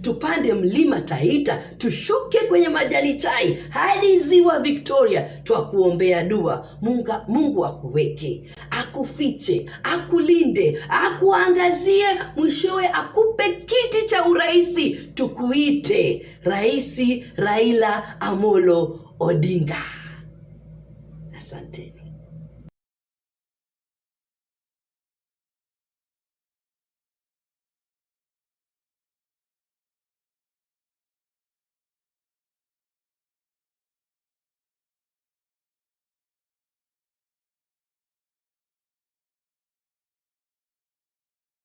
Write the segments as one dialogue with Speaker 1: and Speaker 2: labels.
Speaker 1: tupande mlima Taita, tushuke kwenye majani chai hadi ziwa Victoria, twakuombea dua. Mungu akuweke, akufiche, akulinde, akuangazie, mwishowe akupe kiti cha uraisi, tukuite Raisi Raila Amolo Odinga. Asanteni.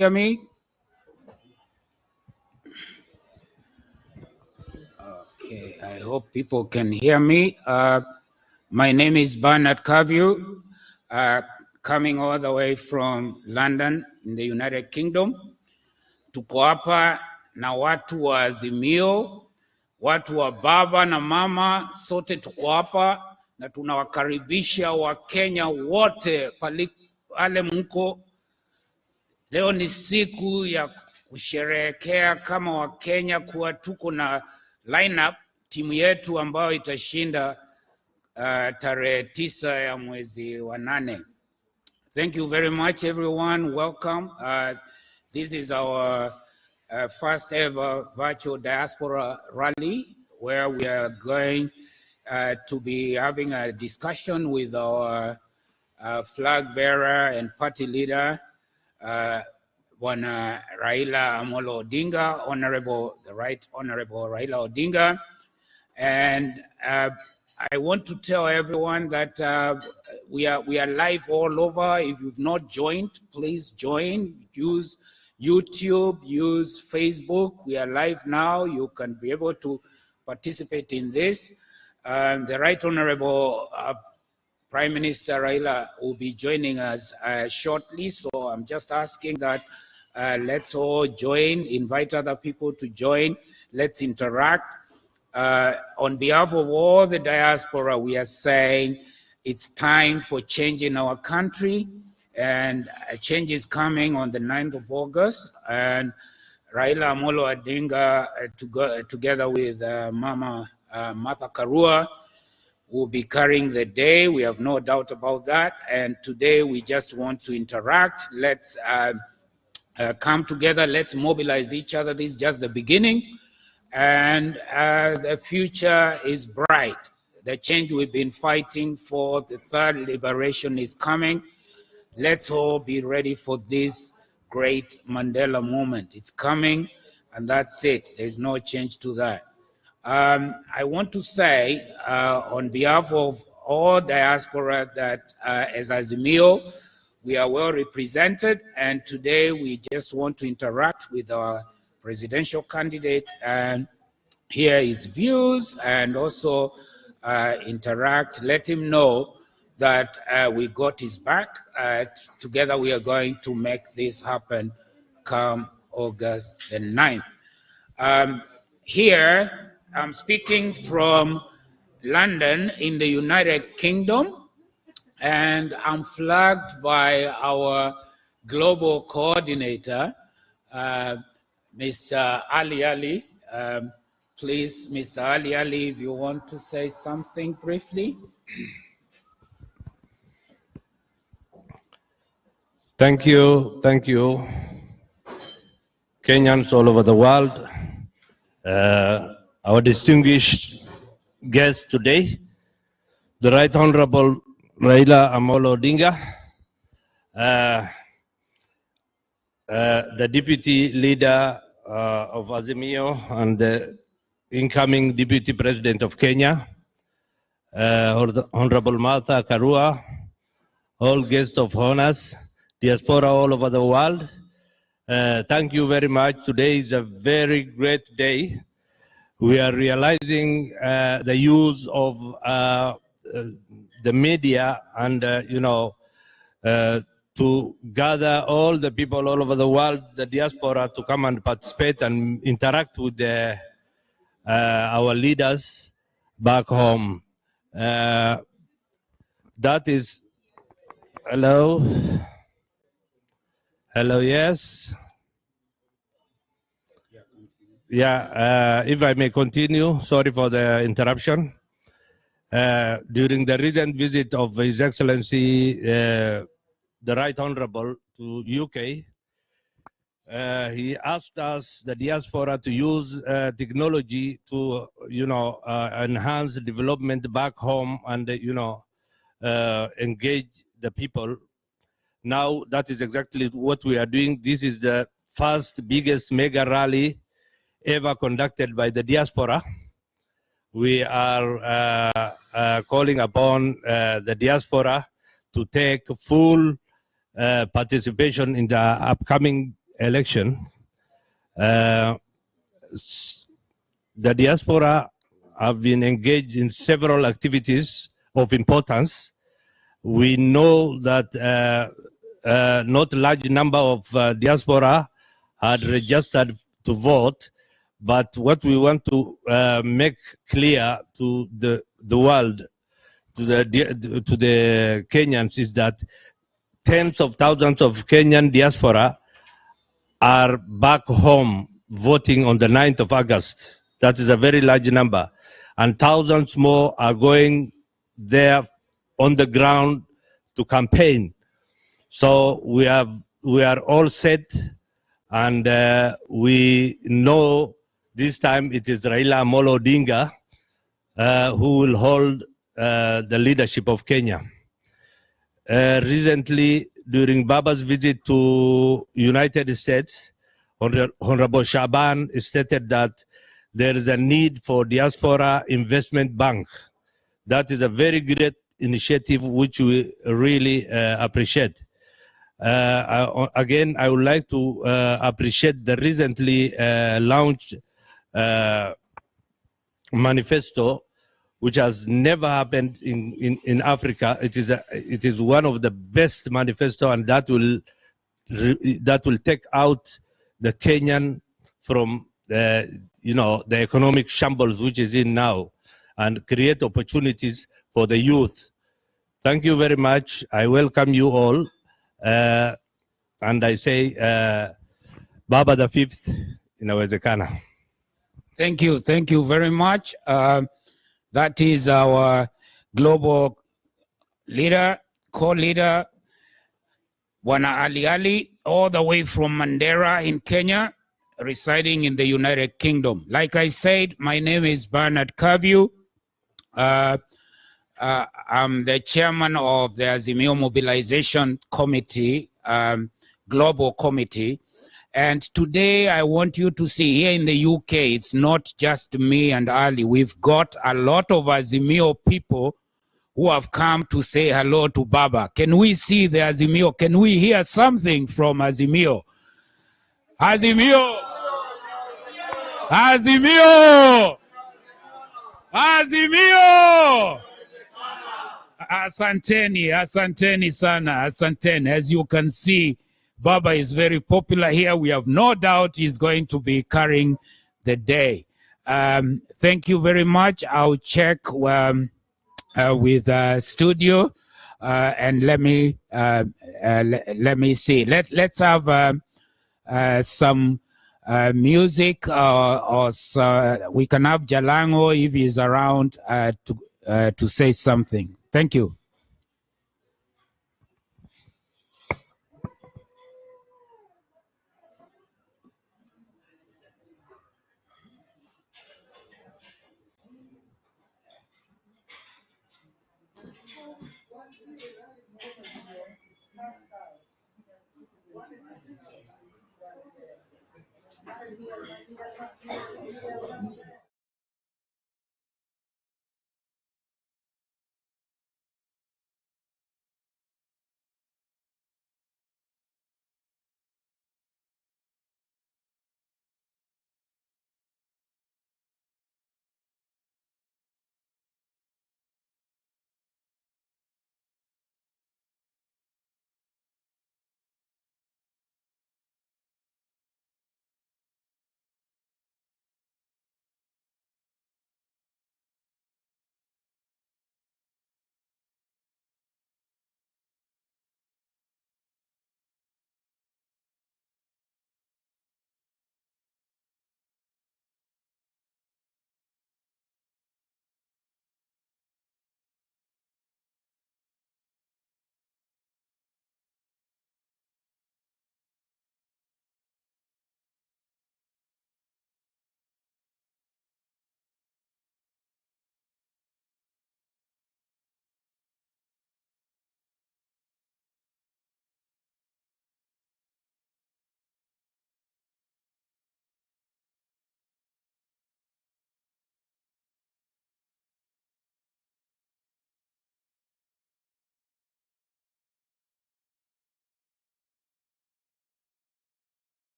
Speaker 2: Hear me? Okay, I hope people can hear me. My name is Bernard Kaviu, coming all the way from London in the United Kingdom. Tuko hapa na watu wa Azimio, watu wa baba na mama, sote tuko hapa na tunawakaribisha Wakenya wote pale mko. Leo ni siku ya kusherehekea kama Wakenya kuwa tuko na lineup timu yetu ambayo itashinda tarehe 9 ya mwezi wa 8. Thank you very much everyone. Welcome. This is our first ever virtual diaspora rally where we are going to be having a discussion with our flag bearer and party leader, Bwana Raila Amolo Odinga, the Right Honorable Raila Odinga. And I want to tell everyone that we are live all over. If you've not joined, please join. Use YouTube, use Facebook. We are live now. You can be able to participate in this. The Right Honorable Prime Minister Raila will be joining us shortly. So I'm just asking that let's all join, invite other people to join. Let's interact. On behalf of all the diaspora, we are saying it's time for change in our country, and a change is coming on the 9th of August. And Raila Amolo Odinga, together with Mama Martha Karua, will be carrying the day. We have no doubt about that. And today we just want to interact. Let's come together. Let's mobilize each other. This is just the beginning. And the future is bright. The change we've been fighting for, the third liberation, is coming. Let's all be ready for this great Mandela moment. It's coming, and that's it. There's no change to that. I want to say on behalf of all diaspora that as Azimio, we are well represented, and today we just want to interact with our presidential candidate and hear his views, and also interact, let him know that we got his back. Together we are going to make this happen come August the 9th. Here, I'm speaking from London in the United Kingdom, and I'm flagged by our global coordinator, Mr. Ali. Please, Mr. Ali, if you want to say something briefly.
Speaker 3: Thank you, Kenyans all over the world. Our distinguished guest today, the Right Honorable Raila Amolo Odinga, the Deputy Leader of Azimio and the incoming Deputy President of Kenya, Honorable Martha Karua, all guests of honors, diaspora all over the world. Thank you very much. Today is a very great day. We are realizing the use of the media and, to gather all the people all over the world, the diaspora, to come and participate and interact with our leaders back home. That is, hello, yes. If I may continue, sorry for the interruption. During the recent visit of His Excellency, the Right Honorable, to UK, he asked us, the diaspora, to use technology to, enhance development back home and, engage the people. Now, that is exactly what we are doing. This is the first biggest mega rally ever conducted by the diaspora. We are calling upon the diaspora to take full participation in the upcoming election. The diaspora have been engaged in several activities of importance. We know that not a large number of diaspora had registered to vote, but what we want to make clear to the world, to the Kenyans, is that tens of thousands of Kenyan diaspora are back home voting on the 9th of August. That is a very large number. And thousands more are going there on the ground to campaign. So we are all set, and we know this time it is Raila Odinga who will hold the leadership of Kenya. Recently, during Baba's visit to United States, Honorable Shaban stated that there is a need for diaspora investment bank. That is a very great initiative which we really appreciate. Again, I would like to appreciate the recently launched manifesto, which has never happened in Africa. It is one of the best manifesto, and that will take out the Kenyan from the economic shambles which is in now, and create opportunities for the youth. Thank you very much. I welcome you all. And I say, Baba the Fifth, inawezekana.
Speaker 2: Thank you very much. That is our global leader, co-leader, Bwana Ali Ali, all the way from Mandera in Kenya, residing in the United Kingdom. Like I said, my name is Bernard Kaviu. I'm the chairman of the Azimio Mobilization Committee, Global Committee. And today I want you to see, here in the UK, it's not just me and Ali. We've got a lot of Azimio people who have come to say hello to Baba. Can we see the Azimio? Can we hear something from Azimio? Azimio! Azimio! Azimio! Asanteni sana, asanteni. As you can see, Baba is very popular here. We have no doubt he's going to be carrying the day. Thank you very much. I'll check with studio, and let me see. Let's have some music, or we can have Jalango if he's around to say something. Thank you.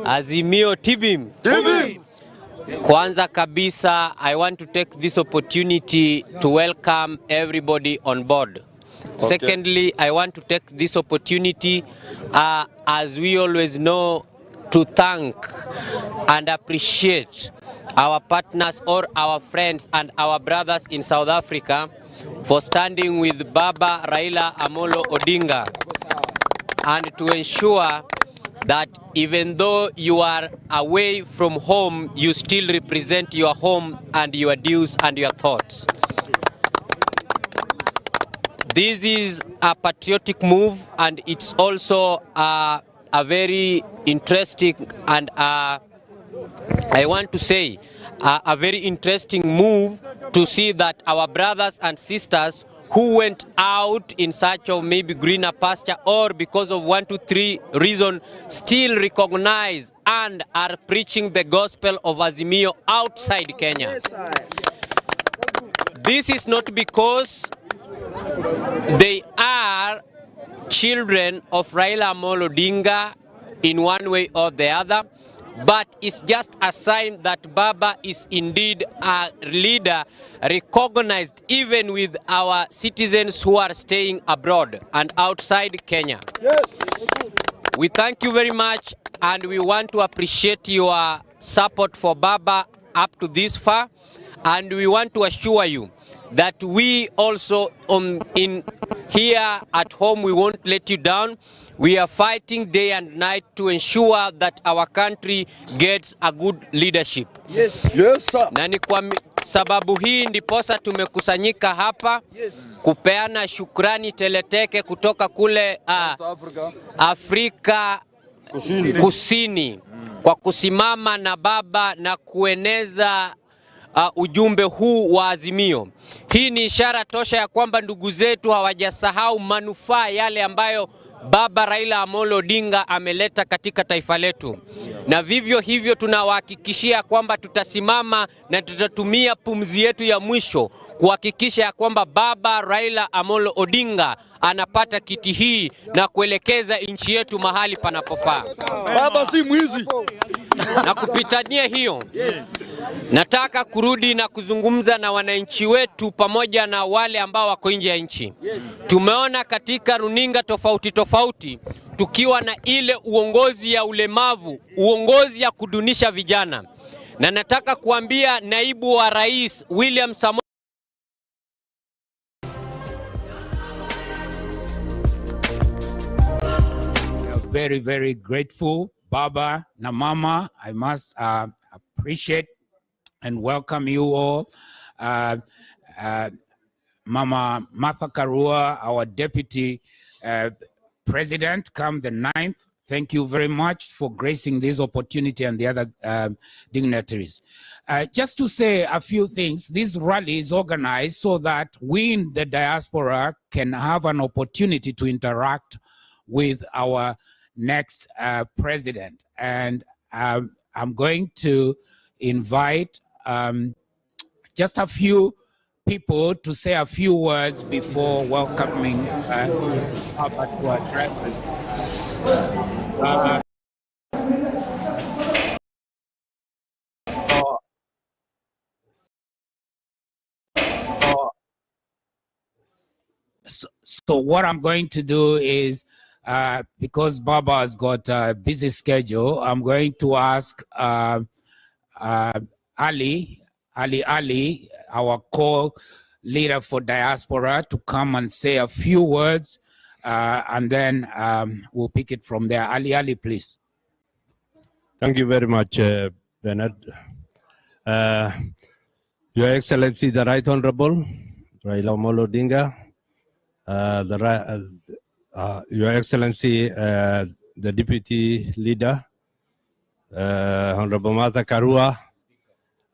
Speaker 4: Azimio Tibim. Kwanza kabisa, I want to take this opportunity to welcome everybody on board. Okay. Secondly, I want to take this opportunity, as we always know, to thank and appreciate our partners or our friends and our brothers in South Africa for standing with Baba Raila Amolo Odinga, and to ensure that even though you are away from home, you still represent your home and your dues and your thoughts. This is a patriotic move, and it's also a very interesting and I want to say a very interesting move to see that our brothers and sisters who went out in search of maybe greener pasture or because of 1, 2, 3 reason still recognize and are preaching the gospel of Azimio outside Kenya. This is not because they are children of Raila Amolo Odinga in one way or the other, but it's just a sign that Baba is indeed a leader recognized even with our citizens who are staying abroad and outside Kenya. Yes. We thank you very much, and we want to appreciate your support for Baba up to this far, and we want to assure you that we also in here at home, we won't let you down. We are fighting day and night to ensure that our country gets a good leadership. Yes. Yes, sir. Na ni kwa sababu hii ndiposa tumekusanyika hapa, yes, kupeana shukrani teleteke kutoka kule Afrika Kusini kwa kusimama na Baba na kueneza ujumbe huu wa Azimio. Hii ni ishara tosha ya kwamba ndugu zetu hawajasahau manufaa yale ambayo Baba Raila Amolo Odinga ameleta katika taifa letu. Na vivyo hivyo tunawahakikishia kwamba tutasimama na tutatumia pumzi yetu ya mwisho kuhakikisha ya kwamba Baba Raila Amolo Odinga anapata kiti hii na kuelekeza nchi yetu mahali panapofaa.
Speaker 5: Baba si mwizi.
Speaker 4: Na kupitania hiyo, yes, nataka kurudi na kuzungumza na wananchi wetu pamoja na wale ambao wako nje ya nchi. Yes. Tumeona katika runinga tofauti tofauti tukiwa na ile uongozi ya ulemavu, uongozi ya kudunisha vijana. Na nataka kuambia naibu wa rais William Samoei
Speaker 2: very, very grateful, Baba na Mama. I must appreciate and welcome you all. Mama Martha Karua, our Deputy President, come the 9th. Thank you very much for gracing this opportunity, and the other dignitaries. Just to say a few things, this rally is organized so that we in the diaspora can have an opportunity to interact with our next president. And I'm going to invite just a few people to say a few words before welcoming Papa to address. So what I'm going to do is, because Baba has got a busy schedule, I'm going to ask Ali, our co-leader for Diaspora, to come and say a few words, and then we'll pick it from there. Ali, please.
Speaker 3: Thank you very much, Bernard. Your Excellency, the Right Honorable Raila Amolo Odinga, Your Excellency, the Deputy Leader, Honorable Martha Karua,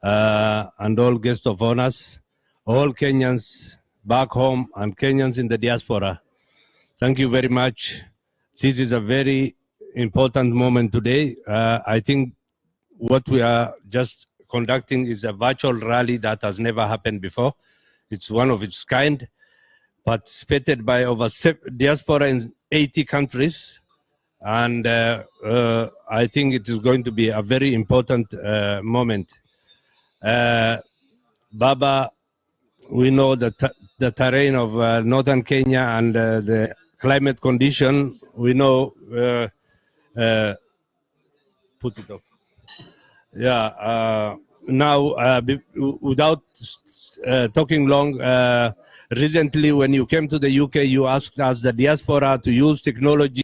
Speaker 3: and all guests of honors, all Kenyans back home and Kenyans in the diaspora. Thank you very much. This is a very important moment today. I think what we are just conducting is a virtual rally that has never happened before. It's one of its kind, participated by over diaspora in 80 countries, And I think it is going to be a very important moment. Baba, we know the terrain of northern Kenya and the climate condition. We know, put it off. Yeah. Now, without talking long, recently when you came to the UK, you asked us, the diaspora, to use technology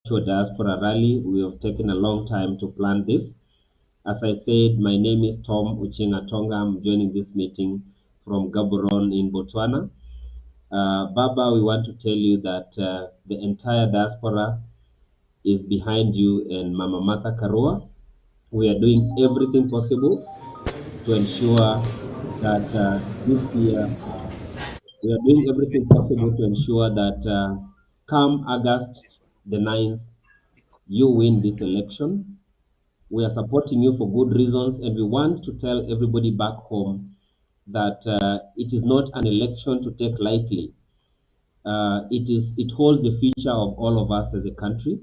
Speaker 5: to a diaspora rally. We have taken a long time to plan this. As I said, my name is Tom Uchenga Tonga. I'm joining this meeting from Gaborone in Botswana. Baba, we want to tell you that the entire diaspora is behind you and Mama Martha Karua. We are doing everything possible to ensure that this year, we are doing everything possible to ensure that come August the 9th, you win this election. We are supporting you for good reasons, and we want to tell everybody back home that it is not an election to take lightly. It holds the future of all of us as a country,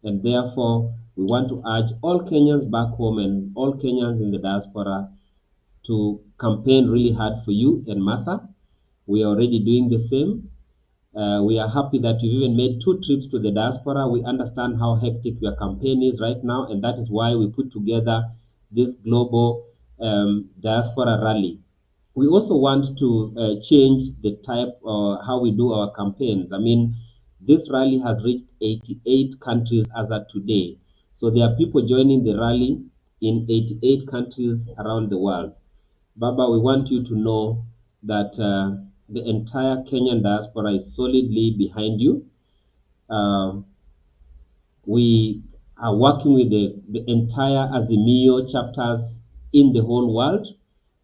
Speaker 5: and therefore we want to urge all Kenyans back home and all Kenyans in the diaspora to campaign really hard for you and Martha. We are already doing the same. We are happy that you've even made 2 trips to the diaspora. We understand how hectic your campaign is right now, and that is why we put together this global diaspora rally. We also want to change the type how we do our campaigns. I mean, this rally has reached 88 countries as of today. So there are people joining the rally in 88 countries around the world. Baba, we want you to know that the entire Kenyan diaspora is solidly behind you. We are working with the entire Azimio chapters in the whole world.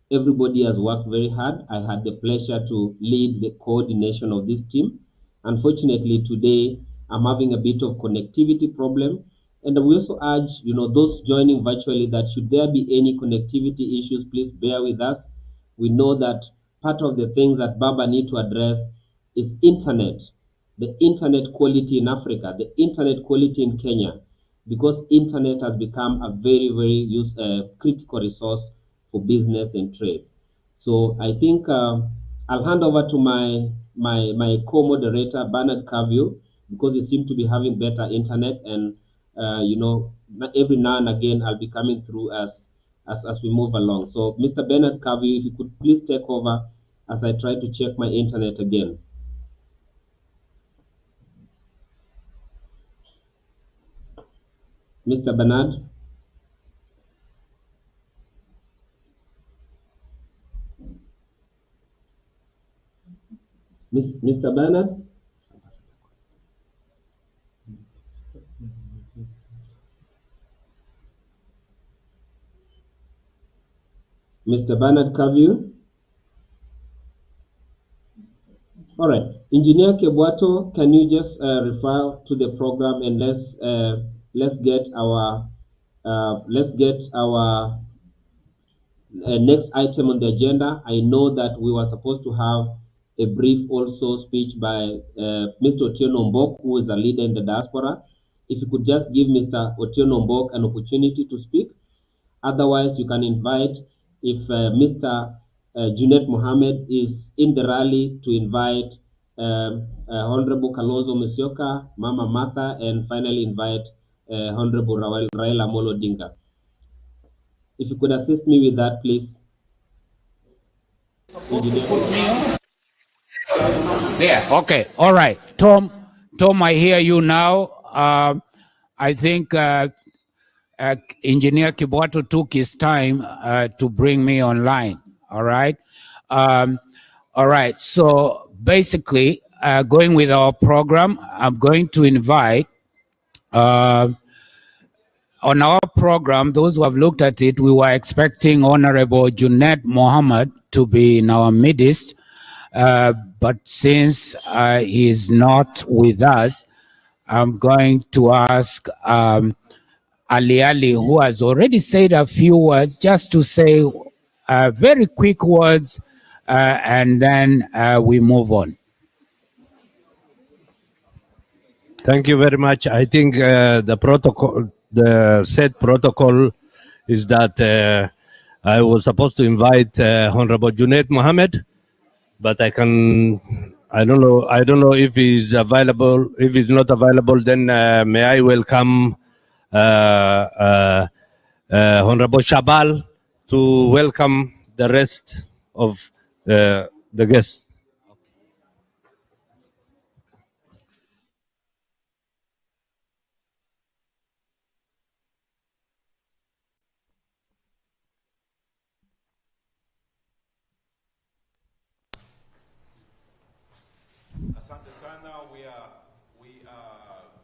Speaker 5: Everybody has worked very hard. I had the pleasure to lead the coordination of this team. Unfortunately, today I'm having a bit of connectivity problem. And we also urge, those joining virtually that should there be any connectivity issues, please bear with us. We know that part of the things that Baba need to address is internet, the internet quality in Africa, the internet quality in Kenya, because internet has become a very, very critical resource for business and trade. So I think I'll hand over to my co-moderator, Bernard Cavio, because he seems to be having better internet, and every now and again I'll be coming through as we move along. So Mr. Bernard Cavio, if you could please take over as I try to check my internet again. Mr. Bernard? Mr. Bernard? Mr. Bernard Cavio? All right, Engineer Kebwato, can you just refer to the program, and let's get our next item on the agenda. I know that we were supposed to have a brief also speech by Mr. Otieno Mbok, who is a leader in the diaspora. If you could just give Mr. Otieno Mbok an opportunity to speak. Otherwise, you can invite, if Mr. Junet Mohammed is in the rally, to invite Honorable Kalonzo Musyoka, Mama Martha, and finally invite Honorable Raila Odinga. If you could assist me with that, please.
Speaker 2: There. Okay. All right. Tom, I hear you now. I think Engineer Kibwato took his time to bring me online. All right. All right. So basically, going with our program, I'm going to invite on our program, those who have looked at it, we were expecting Honorable Junet Mohammed to be in our midst. But since he is not with us, I'm going to ask Ali, who has already said a few words, just to say very quick words, and then we move on.
Speaker 3: Thank you very much. I think the protocol, the set protocol is that I was supposed to invite Honorable Junet Mohammed, but I don't know if he's available. If he's not available, then may I welcome Honorable Shabal to welcome the rest of the guests.
Speaker 6: Asante sana. We are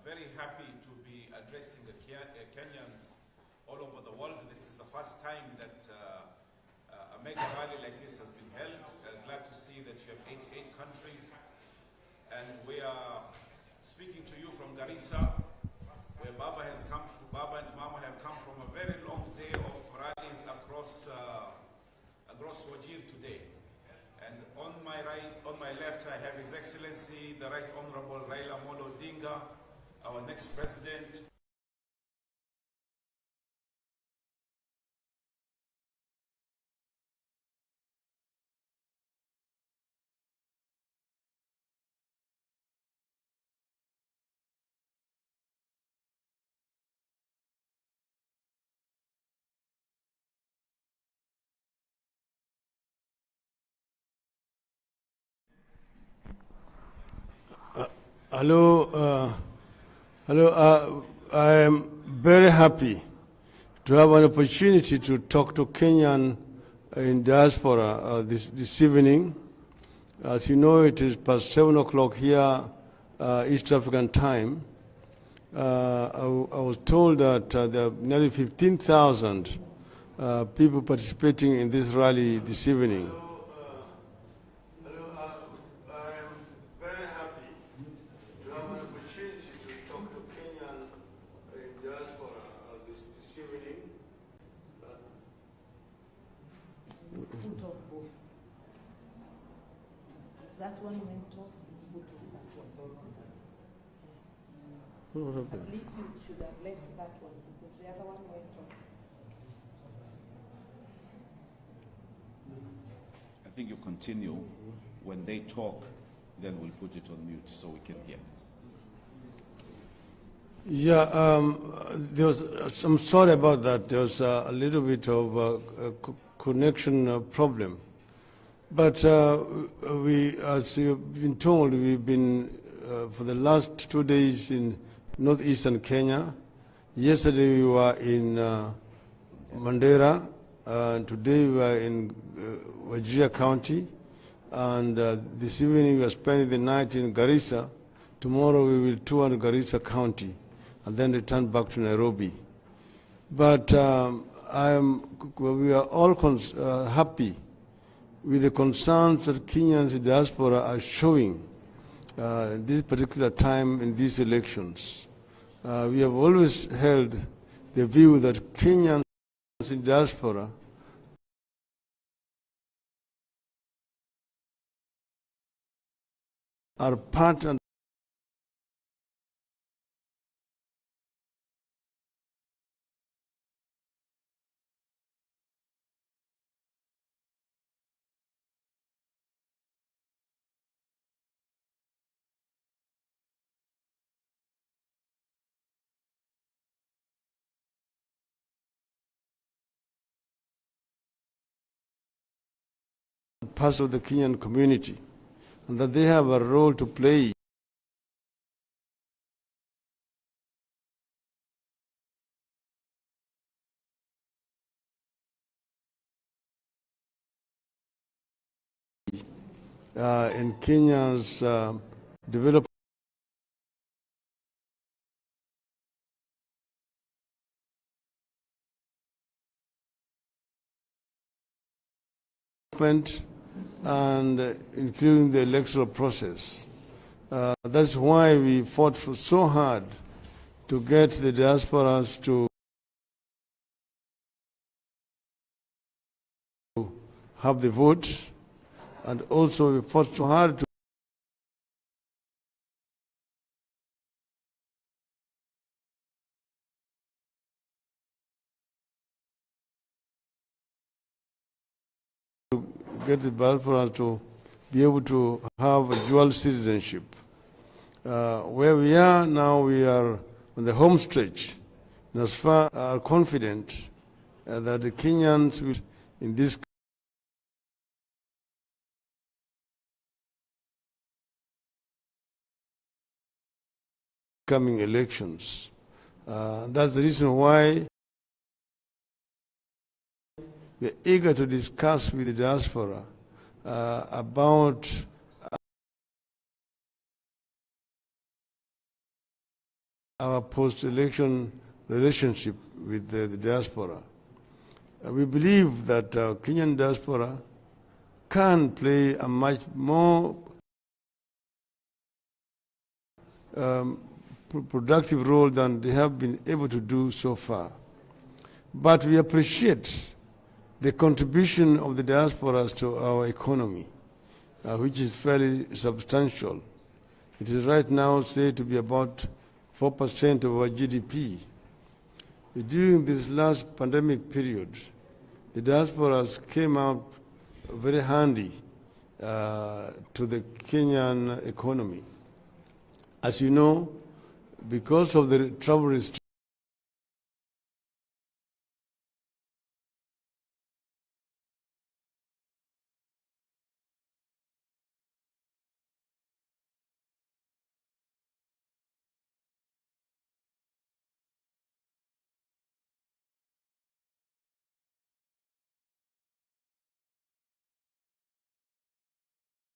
Speaker 6: very happy to be addressing the Kenyans all over the world. This is the first time that a mega rally like this has been held. Glad to see that you have 88 countries, and we are speaking to you from Garissa, where Baba and Mama have come from a very long day of rallies across Wajir today. And on my right, on my left, I have His Excellency, the Right Honorable Raila Odinga, our next president.
Speaker 7: Hello, I am very happy to have an opportunity to talk to Kenyan in diaspora this evening. As you know, it is past 7 o'clock here, East African time. I was told that there are nearly 15,000 people participating in this rally this evening.
Speaker 1: That one went off. At least you should have left that one because the other one went off.
Speaker 6: I think you continue. When they talk, then we'll put it on mute so we can hear.
Speaker 7: Yeah, there was. I'm sorry about that. There was a little bit of a connection problem. But as you've been told, we've been for the last 2 days in northeastern Kenya. Yesterday we were in Mandera, and today we are in Wajir County, and this evening we are spending the night in Garissa. Tomorrow we will tour Garissa County, and then return back to Nairobi. But we are all happy with the concerns that Kenyans in diaspora are showing this particular time in these elections. We have always held the view that Kenyans in diaspora are part and part of the Kenyan community, and that they have a role to play in Kenya's development and including the electoral process. That's why we fought so hard to get the diasporas to have the vote, and also we fought so hard to get the diasporas to be able to have a dual citizenship. Where we are now, we are on the home stretch, and as far are confident that the Kenyans will, in this coming elections. That's the reason why we're eager to discuss with the diaspora about our post-election relationship with the diaspora. We believe that Kenyan diaspora can play a much more productive role than they have been able to do so far. But we appreciate the contribution of the diasporas to our economy, which is fairly substantial. It is right now said to be about 4% of our GDP. During this last pandemic period, the diasporas came out very handy to the Kenyan economy. As you know, because of the travel restrictions,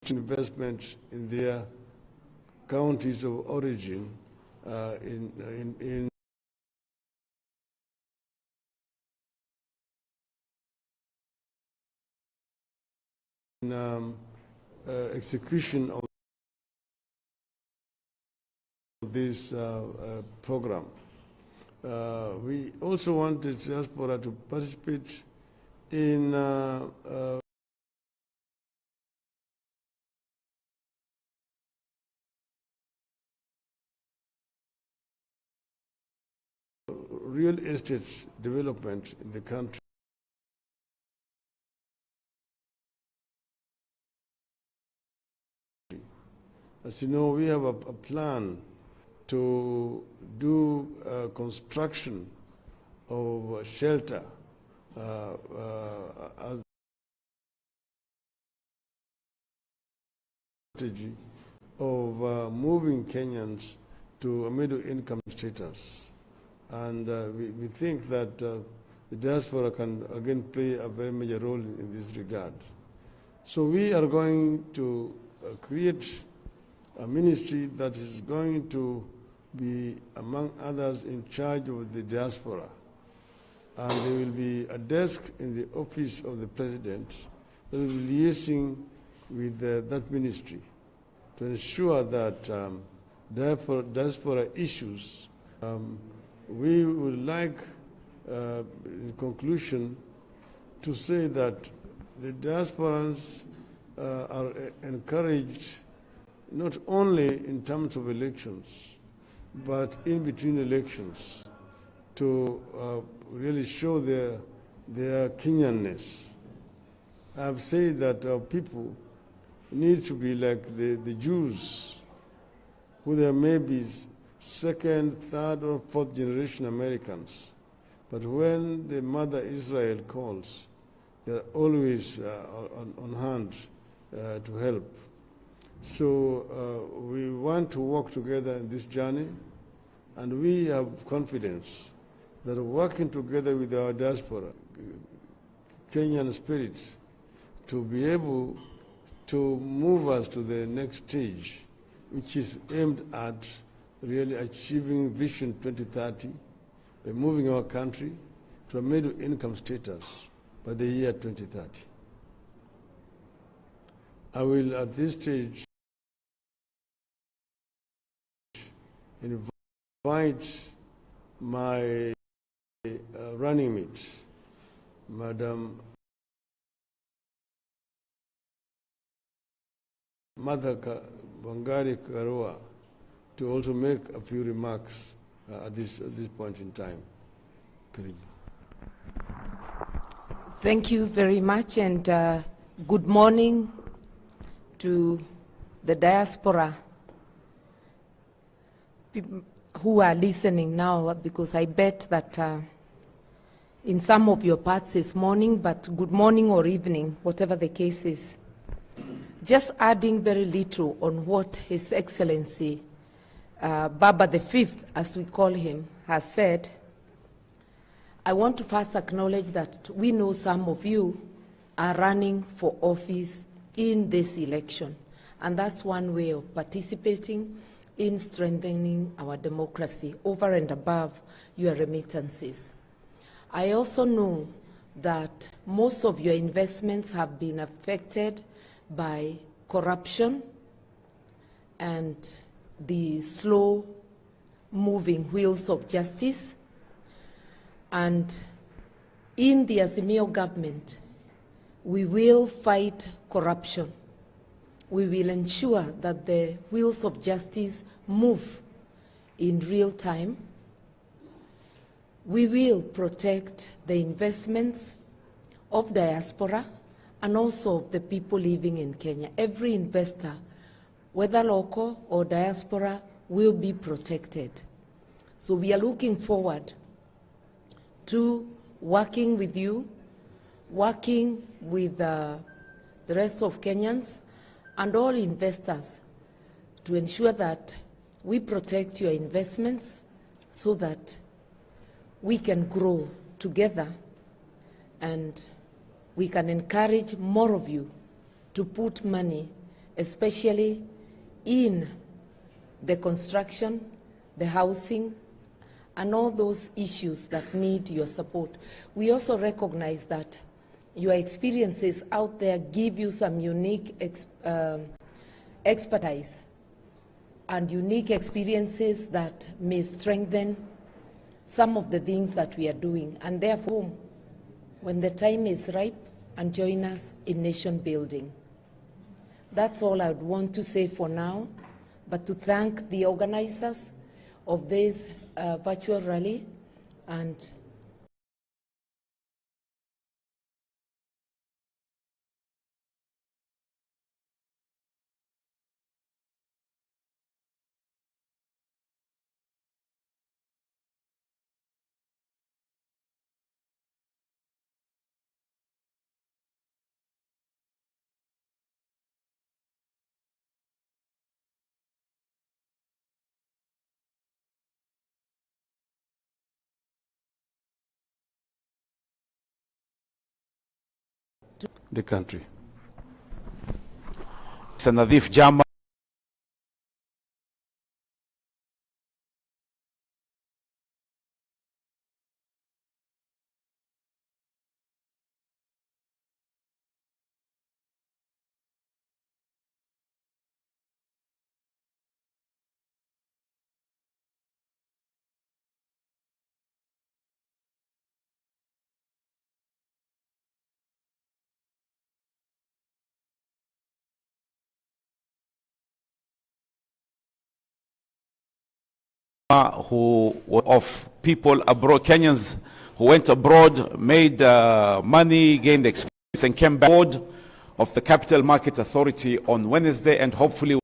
Speaker 7: investment in their counties of origin in execution of this program. We also want the diaspora to participate in real estate development in the country. As you know, we have a plan to do construction of shelter as strategy of moving Kenyans to a middle income status. And we think that the diaspora can again play a very major role in this regard. So we are going to create a ministry that is going to be, among others, in charge of the diaspora. And there will be a desk in the office of the president that will be liaising with that ministry to ensure that diaspora issues. We would like, in conclusion, to say that the diasporans are encouraged not only in terms of elections, but in between elections, to really show their Kenyanness. I've said that our people need to be like the Jews, who there may be second, third, or fourth generation Americans. But when the mother Israel calls, they're always on hand to help. So we want to work together in this journey, and we have confidence that working together with our diaspora, Kenyan spirit, to be able to move us to the next stage, which is aimed at really achieving Vision 2030, by moving our country to a middle income status by the year 2030. I will, at this stage, invite my running mate, Madam Mother Bangari Karua, to also make a few remarks at this point in time. Karibu.
Speaker 1: Thank you very much, and good morning to the diaspora who are listening now, because I bet that in some of your parts it's morning, but good morning or evening, whatever the case is. Just adding very little on what His Excellency Baba the Fifth, as we call him, has said. I want to first acknowledge that we know some of you are running for office in this election, and that's one way of participating in strengthening our democracy over and above your remittances. I also know that most of your investments have been affected by corruption and the slow-moving wheels of justice. And in the Azimio government, we will fight corruption. We will ensure that the wheels of justice move in real time. We will protect the investments of diaspora and also of the people living in Kenya. Every investor, whether local or diaspora, will be protected. So we are looking forward to working with you, working with the rest of Kenyans and all investors to ensure that we protect your investments so that we can grow together and we can encourage more of you to put money, especially in the construction, the housing, and all those issues that need your support. We also recognize that your experiences out there give you some unique expertise and unique experiences that may strengthen some of the things that we are doing. And therefore, when the time is ripe, and join us in nation building. That's all I would want to say for now, but to thank the organizers of this virtual rally and
Speaker 7: the country.
Speaker 8: Sanadif Jama
Speaker 6: of people abroad, Kenyans who went abroad, made money, gained experience, and came back. Board of the Capital Market Authority on Wednesday, and hopefully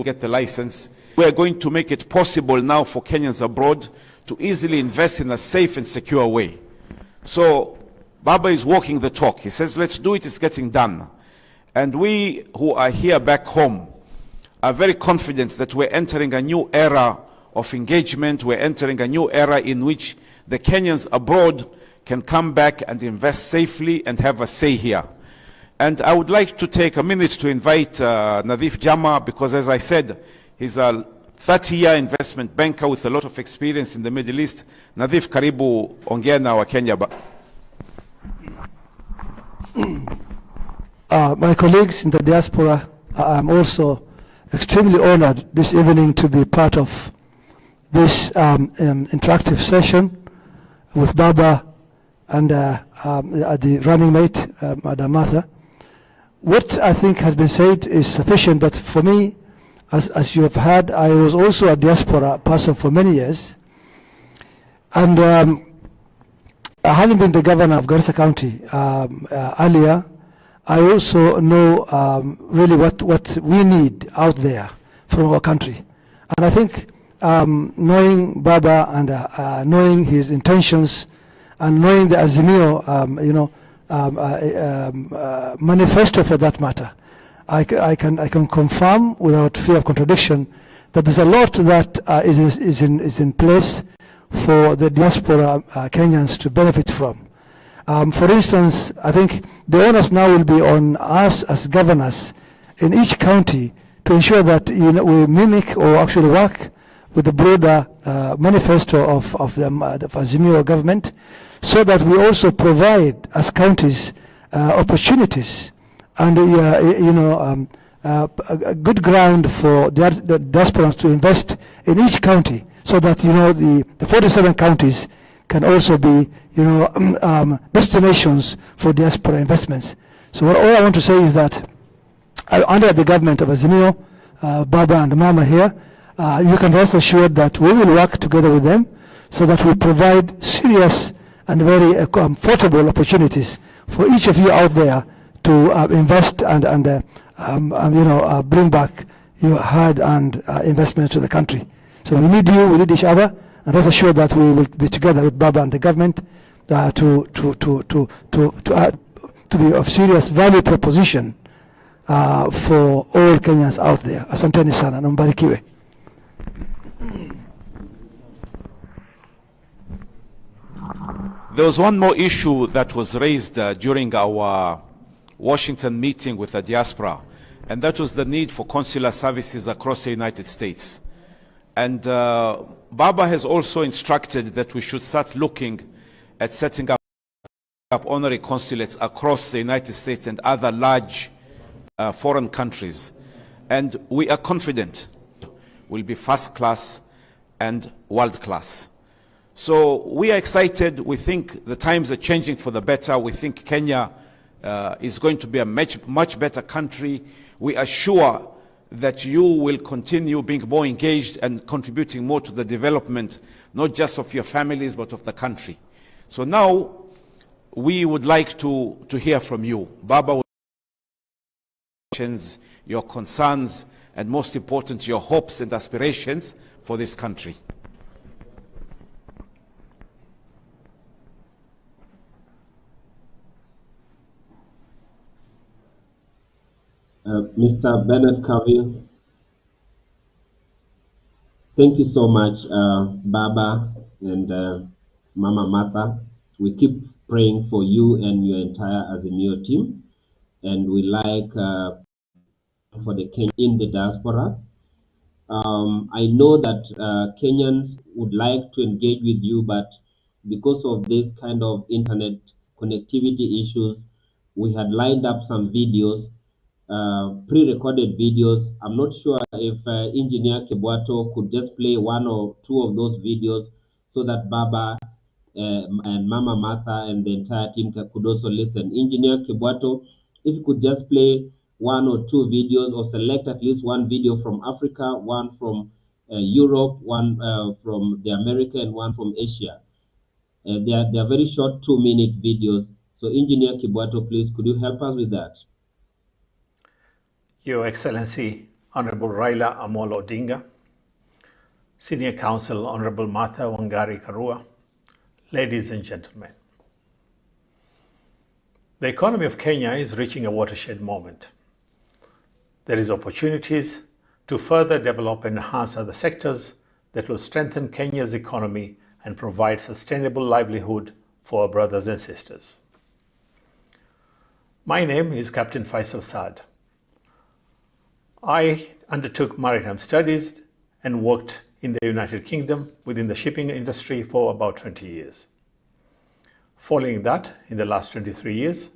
Speaker 6: get the license. We are going to make it possible now for Kenyans abroad to easily invest in a safe and secure way. So Baba is walking the talk. He says, let's do it, it's getting done. And we who are here back home are very confident that we're entering a new era of engagement. We're entering a new era in which the Kenyans abroad can come back and invest safely and have a say here. And I would like to take a minute to invite Nadif Jama, because as I said, he's a 30-year investment banker with a lot of experience in the Middle East. Nadif, karibu, ongea na Wakenya.
Speaker 8: My colleagues in the diaspora, I'm also extremely honored this evening to be part of this interactive session with Baba and the running mate, Madam Martha. What I think has been said is sufficient, but for me, as you have heard, I was also a diaspora person for many years. And having been the governor of Garissa County earlier, I also know really what we need out there from our country. And I think knowing Baba and knowing his intentions and knowing the Azimio, manifesto for that matter, I can confirm without fear of contradiction that there's a lot that is in place for the diaspora Kenyans to benefit from. For instance, I think the onus now will be on us as governors in each county to ensure that we mimic or actually work with the broader manifesto of the Azimio government, so that we also provide as counties opportunities and a good ground for the diasporans to invest in each county, so that the 47 counties can also be destinations for diaspora investments. So all I want to say is that under the government of Azimio, Baba and Mama here, you can rest assured that we will work together with them so that we provide serious and very comfortable opportunities for each of you out there to invest and bring back your hard-earned investments to the country. So we need you, we need each other, and rest assured that we will be together with Baba and the government to be of serious value proposition for all Kenyans out there. Asanteni sana na mbarikiwe.
Speaker 6: There was one more issue that was raised during our Washington meeting with the diaspora, and that was the need for consular services across the United States. And Baba has also instructed that we should start looking at setting up honorary consulates across the United States and other large foreign countries. And we are confident we'll be first class and world class. So we are excited. We think the times are changing for the better. We think Kenya is going to be a much better country. We are sure that you will continue being more engaged and contributing more to the development, not just of your families, but of the country. So now we would like to hear from you. Baba, your concerns, and most important, your hopes and aspirations for this country.
Speaker 5: Mr. Bernard Cavill, thank you so much, Baba and Mama Martha. We keep praying for you and your entire Azimio team, and we like for the Kenyans in the diaspora. I know that Kenyans would like to engage with you, but because of this kind of internet connectivity issues, we had lined up some videos, pre-recorded videos. I'm not sure if Engineer Kibwato could just play one or two of those videos so that Baba and Mama Martha and the entire team could also listen. Engineer Kibwato, if you could just play one or two videos or select at least one video from Africa, one from Europe, one from the America, and one from Asia. They are very short 2-minute videos. So Engineer Kibwato, please, could you help us with that?
Speaker 9: Your Excellency, Honorable Raila Odinga, Senior Counsel, Honorable Martha Wangari Karua, ladies and gentlemen. The economy of Kenya is reaching a watershed moment. There is opportunities to further develop and enhance other sectors that will strengthen Kenya's economy and provide sustainable livelihood for our brothers and sisters. My name is Captain Faisal Saad. I undertook maritime studies and worked in the United Kingdom within the shipping industry for about 20 years. Following that, in the last 23 years,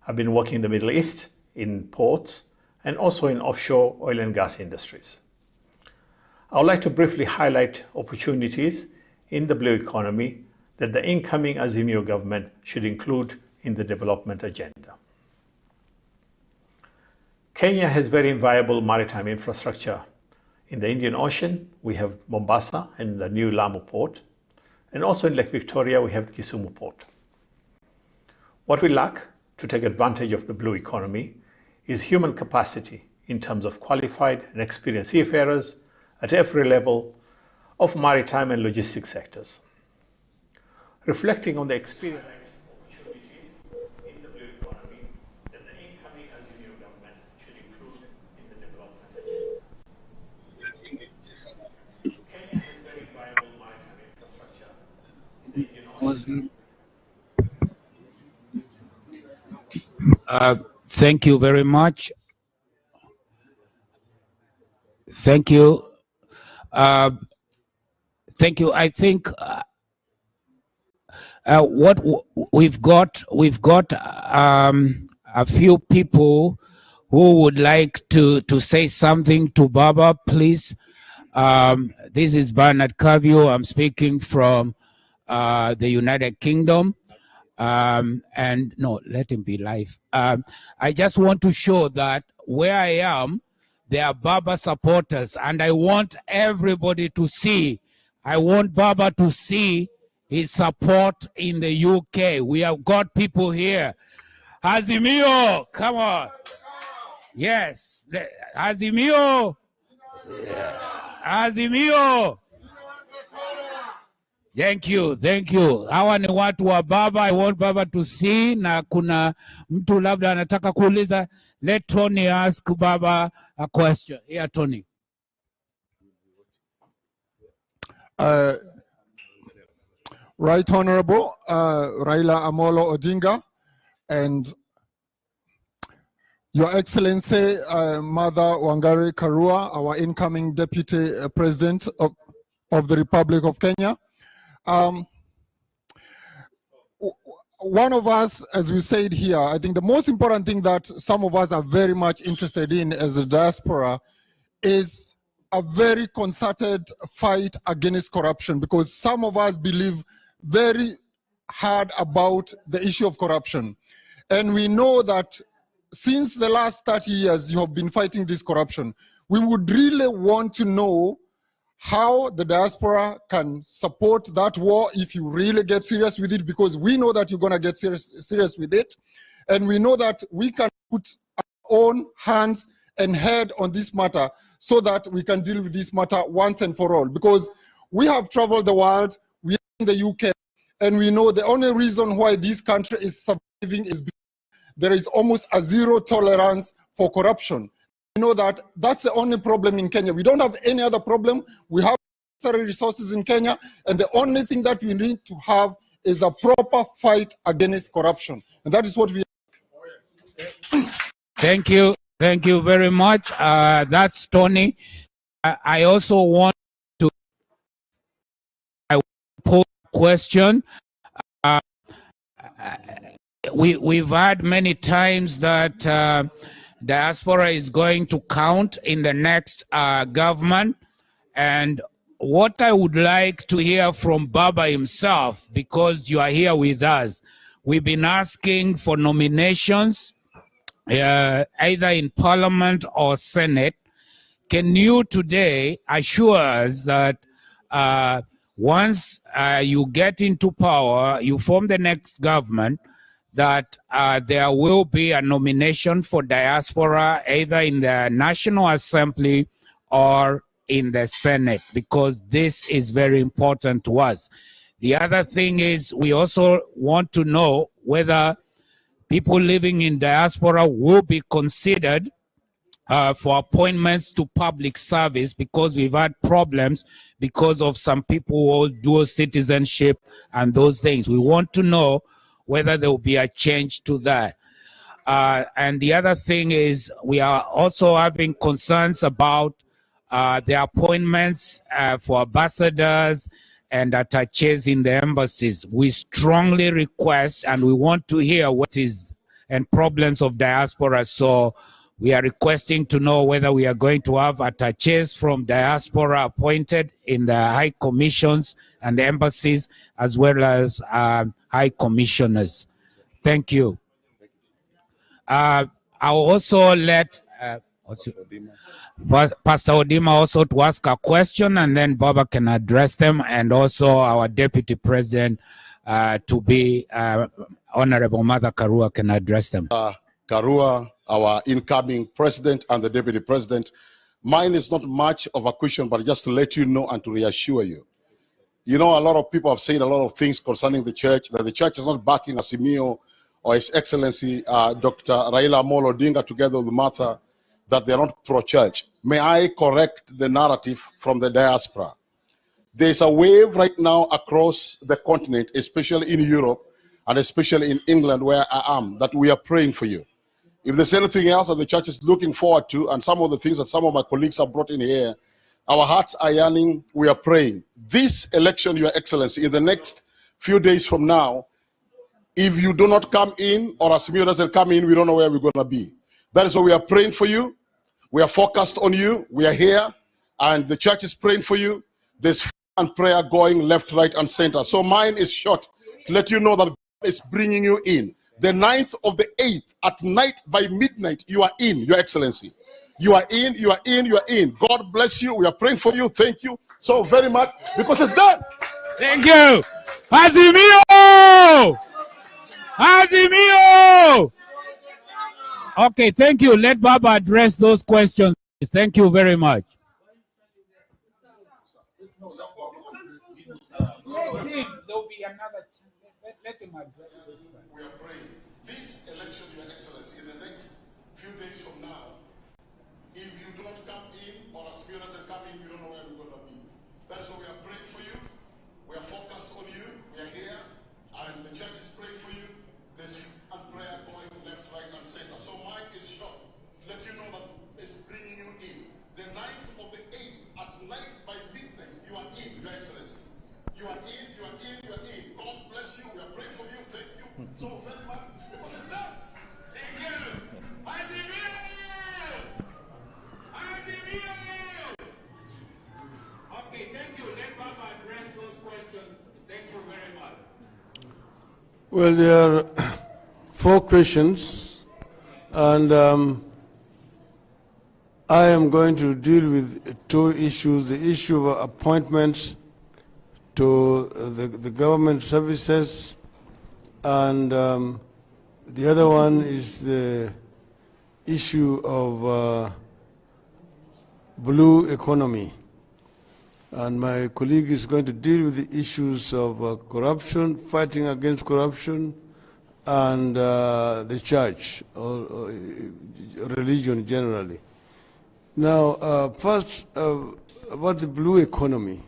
Speaker 9: I've been working in the Middle East, in ports, and also in offshore oil and gas industries. I would like to briefly highlight opportunities in the blue economy that the incoming Azimio government should include in the development agenda. Kenya has very viable maritime infrastructure. In the Indian Ocean, we have Mombasa and the new Lamu port, and also in Lake Victoria, we have the Kisumu port. What we lack to take advantage of the blue economy is human capacity in terms of qualified and experienced seafarers at every level of maritime and logistics sectors. Reflecting on the experience opportunities in the blue economy that the incoming Azimio government should include in the development agenda. Kenya has very viable maritime infrastructure in the Indian Ocean.
Speaker 2: Thank you very much. Thank you. Thank you. I think what we've got a few people who would like to say something to Baba, please. This is Bernard Cavio. I'm speaking from the United Kingdom. And no, let him be live. I just want to show that where I am, there are Baba supporters, and I want everybody to see. I want Baba to see his support in the UK. We have got people here. Azimio, come on. Yes, Azimio. Azimio. Thank you, thank you. Hawa ni watu wa Baba. I want Baba to see. Na kuna mtu labda anataka kuuliza. Let Tony ask Baba a question. Here, Tony.
Speaker 10: Right Honorable Raila Odinga and Your Excellency Mother Wangari Karua, our incoming Deputy President of the Republic of Kenya. One of us, as we said here, I think the most important thing that some of us are very much interested in as a diaspora is a very concerted fight against corruption, because some of us believe very hard about the issue of corruption. And we know that since the last 30 years, you have been fighting this corruption. We would really want to know how the diaspora can support that war if you really get serious with it, because we know that you're going to get serious with it. And we know that we can put our own hands and head on this matter so that we can deal with this matter once and for all. Because we have traveled the world, we are in the UK, and we know the only reason why this country is surviving is because there is almost a zero tolerance for corruption. You know that that's the only problem in Kenya. We don't have any other problem. We have necessary resources in Kenya, and the only thing that we need to have is a proper fight against corruption. And that is what we...
Speaker 2: Thank you. Thank you very much. That's Tony. I also want to pose a question. We've heard many times that diaspora is going to count in the next government. And what I would like to hear from Baba himself, because you are here with us, we've been asking for nominations either in Parliament or Senate. Can you today assure us that once you get into power, you form the next government, that there will be a nomination for diaspora either in the National Assembly or in the Senate, because this is very important to us. The other thing is we also want to know whether people living in diaspora will be considered for appointments to public service, because we've had problems because of some people who hold dual citizenship and those things. We want to know whether there will be a change to that. And the other thing is we are also having concerns about the appointments for ambassadors and attaches in the embassies. We strongly request, and we want to hear what is and problems of diaspora. So we are requesting to know whether we are going to have attaches from diaspora appointed in the high commissions and the embassies, as well as high commissioners. Thank you. I'll also let Pastor Odima also to ask a question, and then Baba can address them, and also our Deputy President to be Honorable Mother Karua can address them.
Speaker 11: Karua, our incoming President, and the Deputy President. Mine is not much of a question, but just to let you know and to reassure you. You know, a lot of people have said a lot of things concerning the church, that the church is not backing Asimio or His Excellency Dr. Raila Odinga together with Martha, that they are not pro-church. May I correct the narrative from the diaspora? There's a wave right now across the continent, especially in Europe and especially in England where I am, that we are praying for you. If there's anything else that the church is looking forward to, and some of the things that some of my colleagues have brought in here, our hearts are yearning, we are praying. This election, Your Excellency, in the next few days from now, if you do not come in, or Asimio doesn't come in, we don't know where we're going to be. That is why we are praying for you. We are focused on you. We are here, and the church is praying for you. There's and prayer going left, right, and center. So mine is short to let you know that God is bringing you in. The 9th of the 8th at night by midnight, you are in, Your Excellency. You are in, you are in, you are in. God bless you. We are praying for you. Thank you so very much, because it's done.
Speaker 2: Thank you. Azimio! Azimio! Okay, thank you. Let Baba address those questions. Thank you very much. There will be another. Let him address this one.
Speaker 11: We are praying. This election, Your Excellency, in the next few days from now, if you do not come in, or Asimio doesn't come in, we don't know where we're going to be. That is why we are praying for you. We are focused on you. We are here, and the church is praying for you. There's prayer going left, right, and center. So mine is short to let you know that it's bringing you in. The 9th of the 8th at night by midnight, you are in, Your Excellency. You are in, you are in, you are in. God bless you. We are praying for you. Thank you so very much, because it's done.
Speaker 2: Thank you. Okay, thank you. Let Baba address those questions. Thank you very much.
Speaker 7: Well, there are 4 questions, and I am going to deal with 2 issues. The issue of appointments to the government services, and the other one is the issue of blue economy. And my colleague is going to deal with the issues of corruption, fighting against corruption, and the church or religion generally. Now, first, about the blue economy.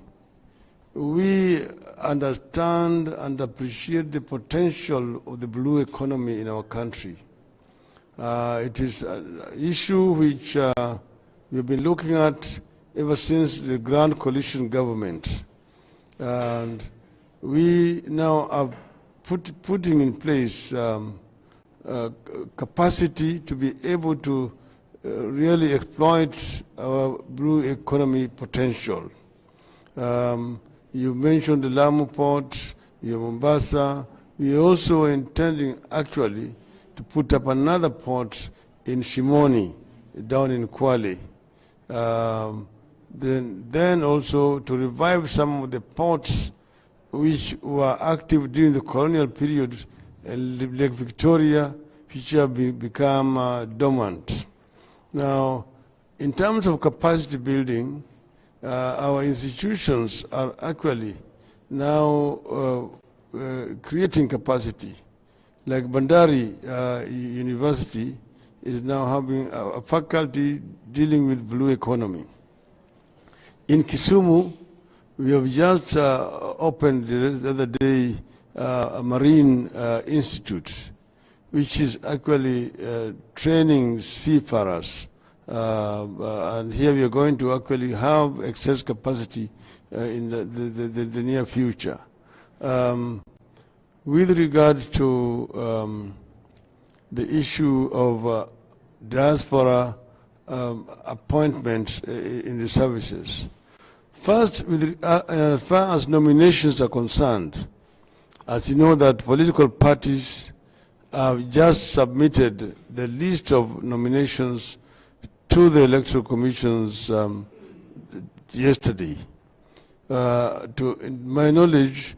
Speaker 7: We understand and appreciate the potential of the blue economy in our country. It is an issue which we've been looking at ever since the Grand Coalition government. And we now are putting in place capacity to be able to really exploit our blue economy potential. You mentioned the Lamu port, Mombasa. We are also intending actually to put up another port in Shimoni, down in Kwale. Then also to revive some of the ports which were active during the colonial period, Lake Victoria, which have become dormant. Now, in terms of capacity building, our institutions are actually now creating capacity. Like Bandari University is now having a faculty dealing with blue economy. In Kisumu, we have just opened the other day a marine institute, which is actually training seafarers. And here we are going to actually have excess capacity in the near future. With regard to the issue of diaspora appointments in the services, first, as far as nominations are concerned, as you know that political parties have just submitted the list of nominations to the Electoral Commissions yesterday. To my knowledge,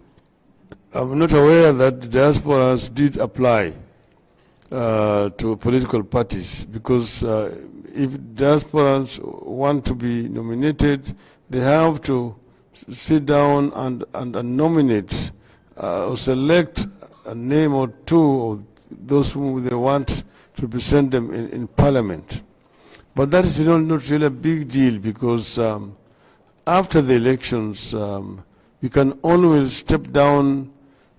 Speaker 7: I'm not aware that the diasporas did apply to political parties, because if diasporas want to be nominated, they have to sit down and nominate or select a name or two of those whom they want to represent them in Parliament. But that is not really a big deal, because after the elections, you can always step down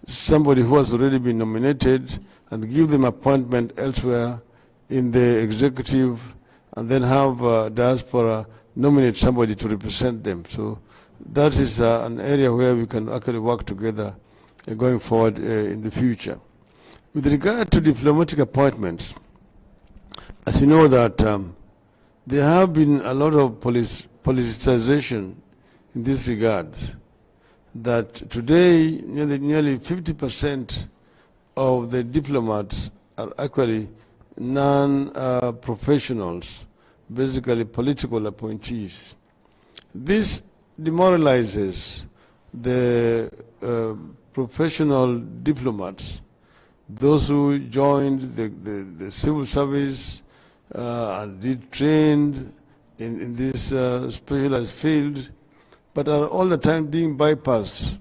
Speaker 7: somebody who has already been nominated and give them appointment elsewhere in the executive, and then have diaspora nominate somebody to represent them. So that is an area where we can actually work together going forward in the future. With regard to diplomatic appointments, as you know that there have been a lot of politicization in this regard, that today nearly 50% of the diplomats are actually non-professionals, basically political appointees. This demoralizes the professional diplomats, those who joined the civil service and did trained in this specialized field, but are all the time being bypassed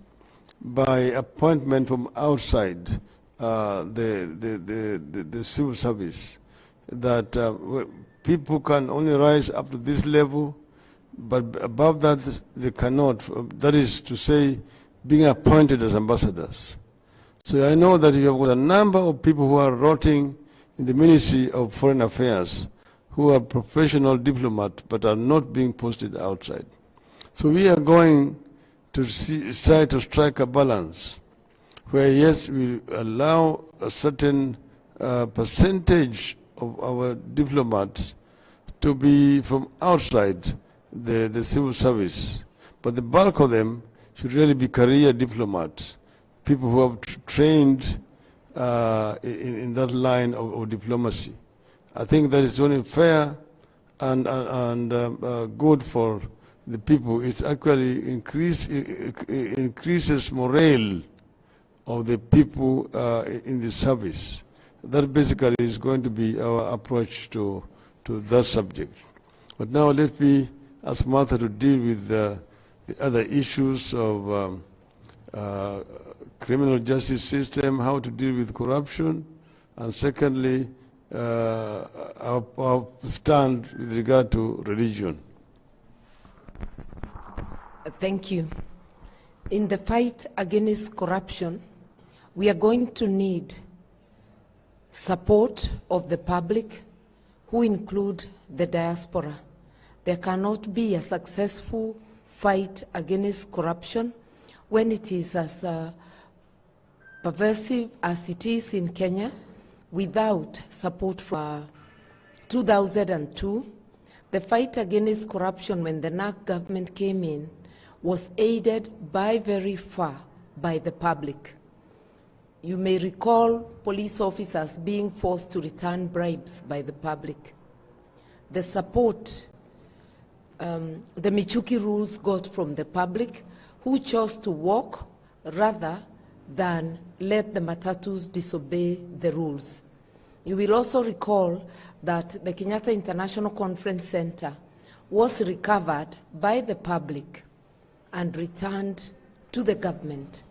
Speaker 7: by appointment from outside the civil service, that people can only rise up to this level, but above that they cannot. That is to say, being appointed as ambassadors. So I know that you have got a number of people who are rotting in the Ministry of Foreign Affairs, who are professional diplomats but are not being posted outside. So we are going to try to strike a balance where, yes, we allow a certain percentage of our diplomats to be from outside the civil service, but the bulk of them should really be career diplomats, people who have trained in that line of diplomacy. I think that is only fair and good for the people. It actually increases morale of the people in the service. That basically is going to be our approach to that subject. But now let me ask Martha to deal with the other issues of criminal justice system, how to deal with corruption, and secondly, our stand with regard to religion.
Speaker 1: Thank you. In the fight against corruption, we are going to need support of the public, who include the diaspora. There cannot be a successful fight against corruption when it is as pervasive as it is in Kenya without support from 2002. The fight against corruption when the NAC government came in was aided by very far by the public. You may recall police officers being forced to return bribes by the public. The support the Michuki rules got from the public, who chose to walk rather than let the matatus disobey the rules. You will also recall that the Kenyatta International Conference Center was recovered by the public and returned to the government.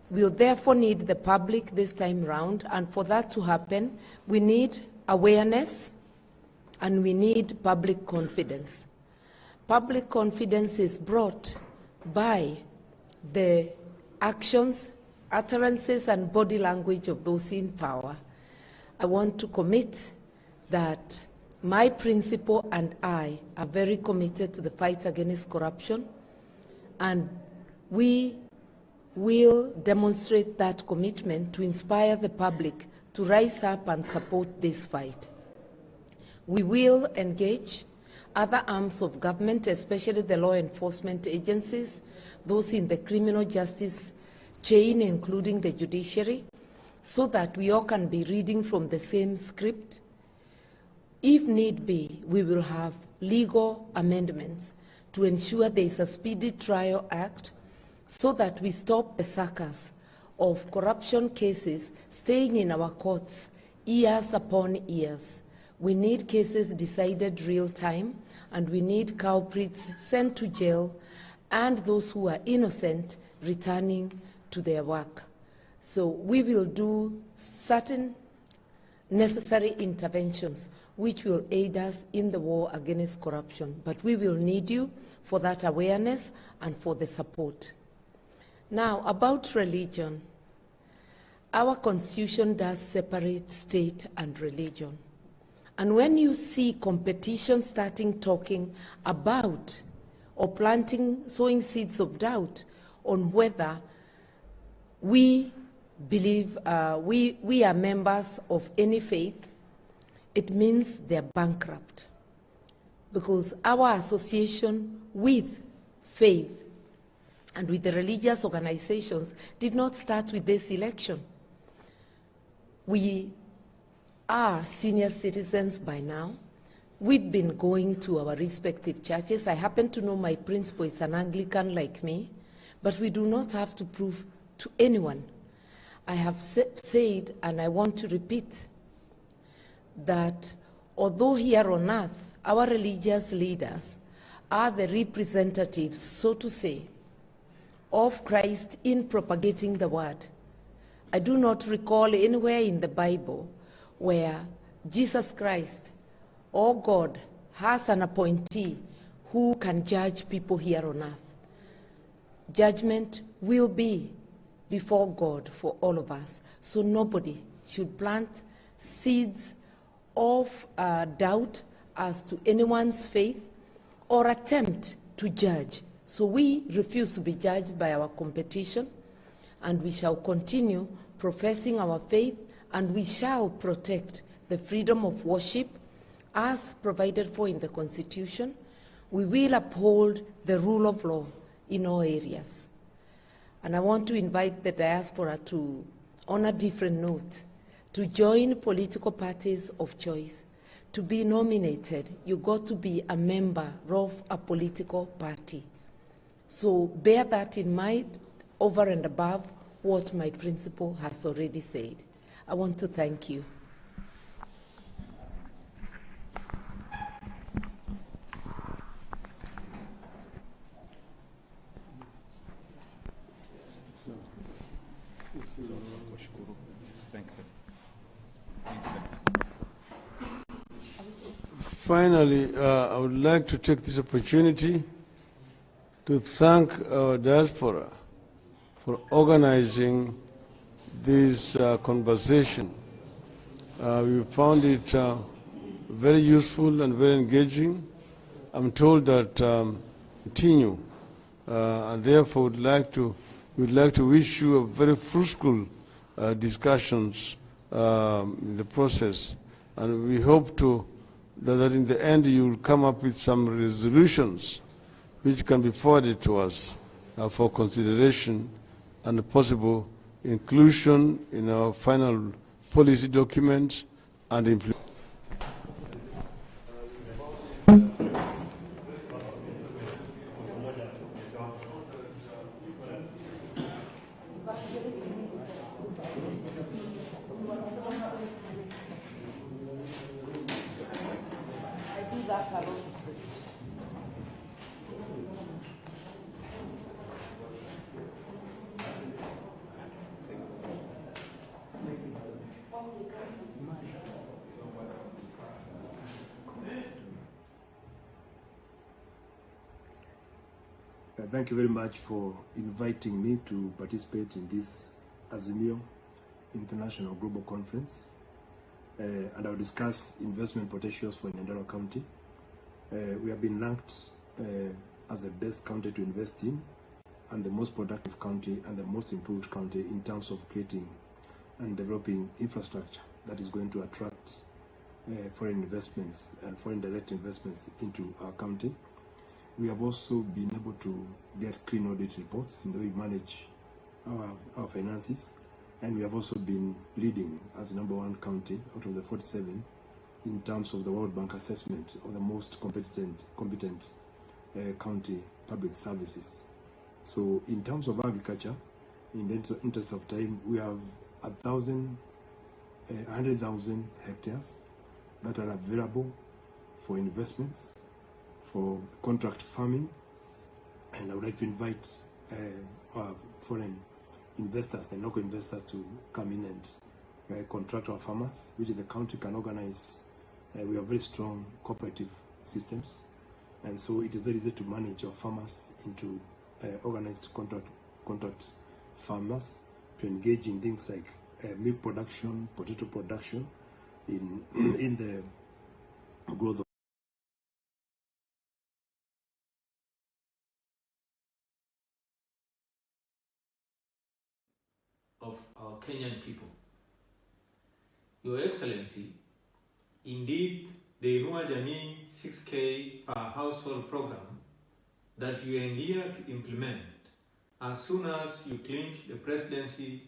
Speaker 1: We'll therefore need the public this time round, and for that to happen, we need awareness and we need public confidence. Public confidence is brought by the actions, utterances, and body language of those in power. I want to commit that my principal and I are very committed to the fight against corruption, and we will demonstrate that commitment to inspire the public to rise up and support this fight. We will engage other arms of government, especially the law enforcement agencies, those in the criminal justice chain, including the judiciary, so that we all can be reading from the same script. If need be, we will have legal amendments to ensure there is a Speedy Trial Act so that we stop the circus of corruption cases staying in our courts years upon years. We need cases decided real time, and we need culprits sent to jail and those who are innocent returning to their work. So we will do certain necessary interventions which will aid us in the war against corruption. But we will need you for that awareness and for the support. Now, about religion. Our Constitution does separate state and religion. And when you see competition starting talking about or sowing seeds of doubt on whether we believe we are members of any faith, it means they're bankrupt. Because our association with faith and with the religious organizations did not start with this election. We are senior citizens by now. We've been going to our respective churches. I happen to know my principal is an Anglican like me, but we do not have to prove to anyone. I have said, and I want to repeat, that although here on earth, our religious leaders are the representatives, so to say, of Christ in propagating the word, I do not recall anywhere in the Bible where Jesus Christ or God has an appointee who can judge people here on earth. Judgment will be before God for all of us. So nobody should plant seeds of doubt as to anyone's faith or attempt to judge. So we refuse to be judged by our competition, and we shall continue professing our faith, and we shall protect the freedom of worship as provided for in the Constitution. We will uphold the rule of law in all areas. And I want to invite the diaspora to, on a different note, to join political parties of choice. To be nominated, you got to be a member of a political party. So bear that in mind over and above what my principal has already said. I want to thank you.
Speaker 6: Thank you. Thank you.
Speaker 7: Finally, I would like to take this opportunity to thank our diaspora for organizing this conversation. We found it very useful and very engaging. I'm told that continue, and therefore would like to wish you a very fruitful discussions in the process, and we hope that in the end you will come up with some resolutions which can be forwarded to us for consideration and possible inclusion in our final policy documents and implementation.
Speaker 12: Thank you very much for inviting me to participate in this Azimio International Global Conference, and I'll discuss investment potentials for Nyandarua County. We have been ranked as the best county to invest in, and the most productive county and the most improved county in terms of creating and developing infrastructure that is going to attract foreign investments and foreign direct investments into our county. We have also been able to get clean audit reports in the way we manage our finances, and we have also been leading as the #1 county out of the 47 in terms of the World Bank assessment of the most competent county public services. So in terms of agriculture, in the interest of time, we have 100,000 hectares that are available for investments, for contract farming, and I would like to invite our foreign investors and local investors to come in and contract our farmers, which the county can organize. We have very strong cooperative systems, and so it is very easy to manage our farmers into organized contract farmers to engage in things like milk production, potato production, in the growth
Speaker 13: of our Kenyan people. Your Excellency, indeed, the Inua Jamii 6K per household program that you endear to implement as soon as you clinch the presidency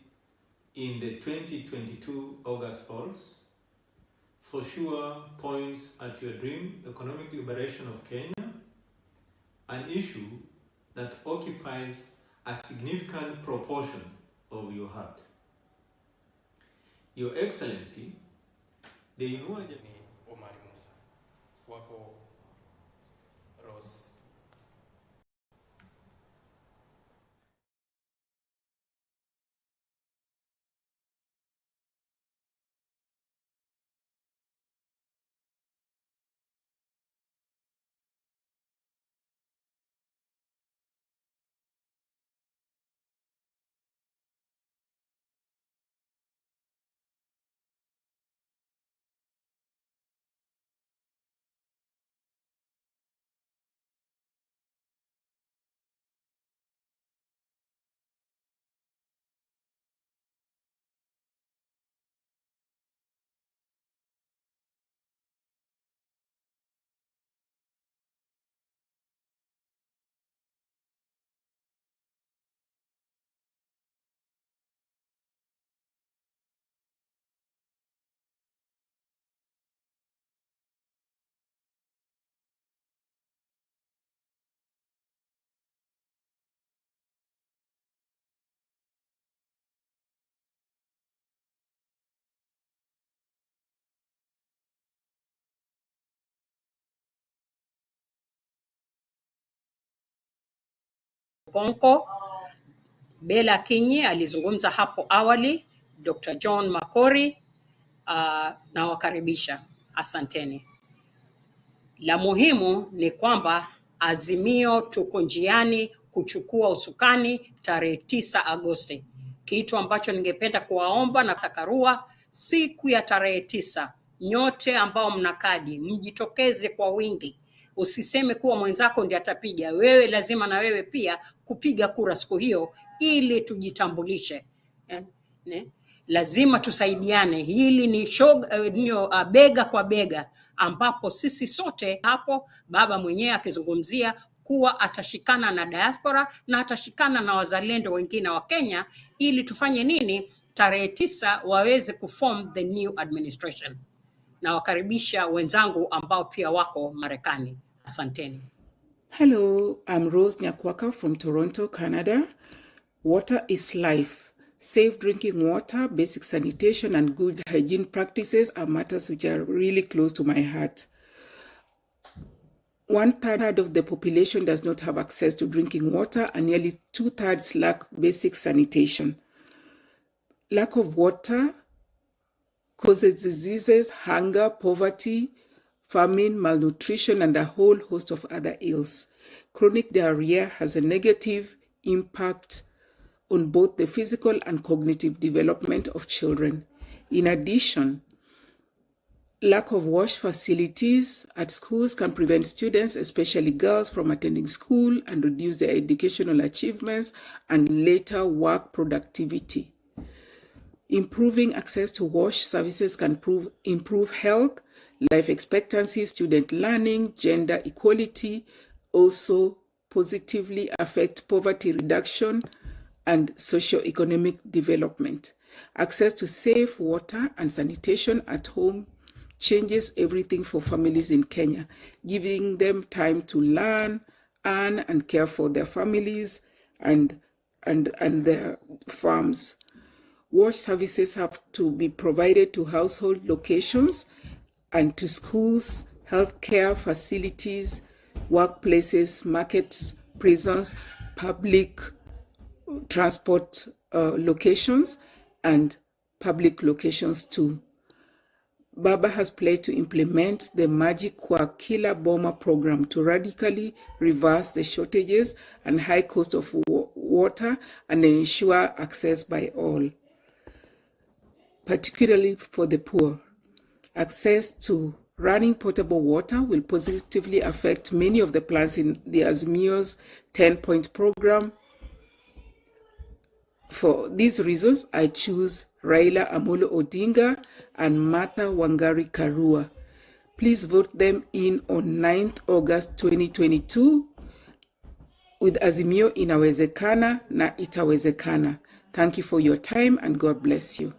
Speaker 13: in the 2022 August polls, for sure points at your dream economic liberation of Kenya, an issue that occupies a significant proportion of your heart. Your Excellency, the Inua Jamii
Speaker 4: Omari Musa wako Rose.
Speaker 14: Konko Bella Kinyi alizungumza hapo awali Dr. John Makori, nawakaribisha. Asanteni. La muhimu ni kwamba Azimio tuko njiani kuchukua usukani tarehe 9 Agosti. Kitu ambacho ningependa kuwaomba na Karua, siku ya tarehe 9, nyote ambao mna kadi mjitokeze kwa wingi. Usiseme kuwa mwenzako ndiye atapiga, wewe lazima na wewe pia kupiga kura siku hiyo ili tujitambulishe. Lazima tusaidiane. Hili ni bega kwa bega, ambapo sisi sote hapo, baba mwenyewe akizungumzia kuwa atashikana na diaspora na atashikana na wazalendo wengine wa Kenya ili tufanye nini tarehe 9 waweze kuform the new administration. Na wakaribisha wenzangu ambao pia wako Marekani. Asanteni.
Speaker 15: Hello, I'm Rose Nyakwaka from Toronto, Canada. Water is life. Safe drinking water, basic sanitation, and good hygiene practices are matters which are really close to my heart. 1/3 of the population does not have access to drinking water, and nearly 2/3 lack basic sanitation. Lack of water causes diseases, hunger, poverty, famine, malnutrition, and a whole host of other ills. Chronic diarrhea has a negative impact on both the physical and cognitive development of children. In addition, lack of wash facilities at schools can prevent students, especially girls, from attending school and reduce their educational achievements and later work productivity. Improving access to wash services can improve health, life expectancy, student learning, gender equality, also positively affect poverty reduction and socio-economic development. Access to safe water and sanitation at home changes everything for families in Kenya, giving them time to learn, earn, and care for their families and their farms. Wash services have to be provided to household locations and to schools, healthcare facilities, workplaces, markets, prisons, public transport locations, and public locations too. Baba has pledged to implement the Magic Kwa Kila Boma program to radically reverse the shortages and high cost of water and ensure access by all, particularly for the poor. Access to running potable water will positively affect many of the plans in the Azimio's 10-point program. For these reasons, I choose Raila Odinga and Martha Wangari Karua. Please vote them in on 9th August 2022 with Azimio inawezekana na itawezekana. Thank you for your time and God bless you.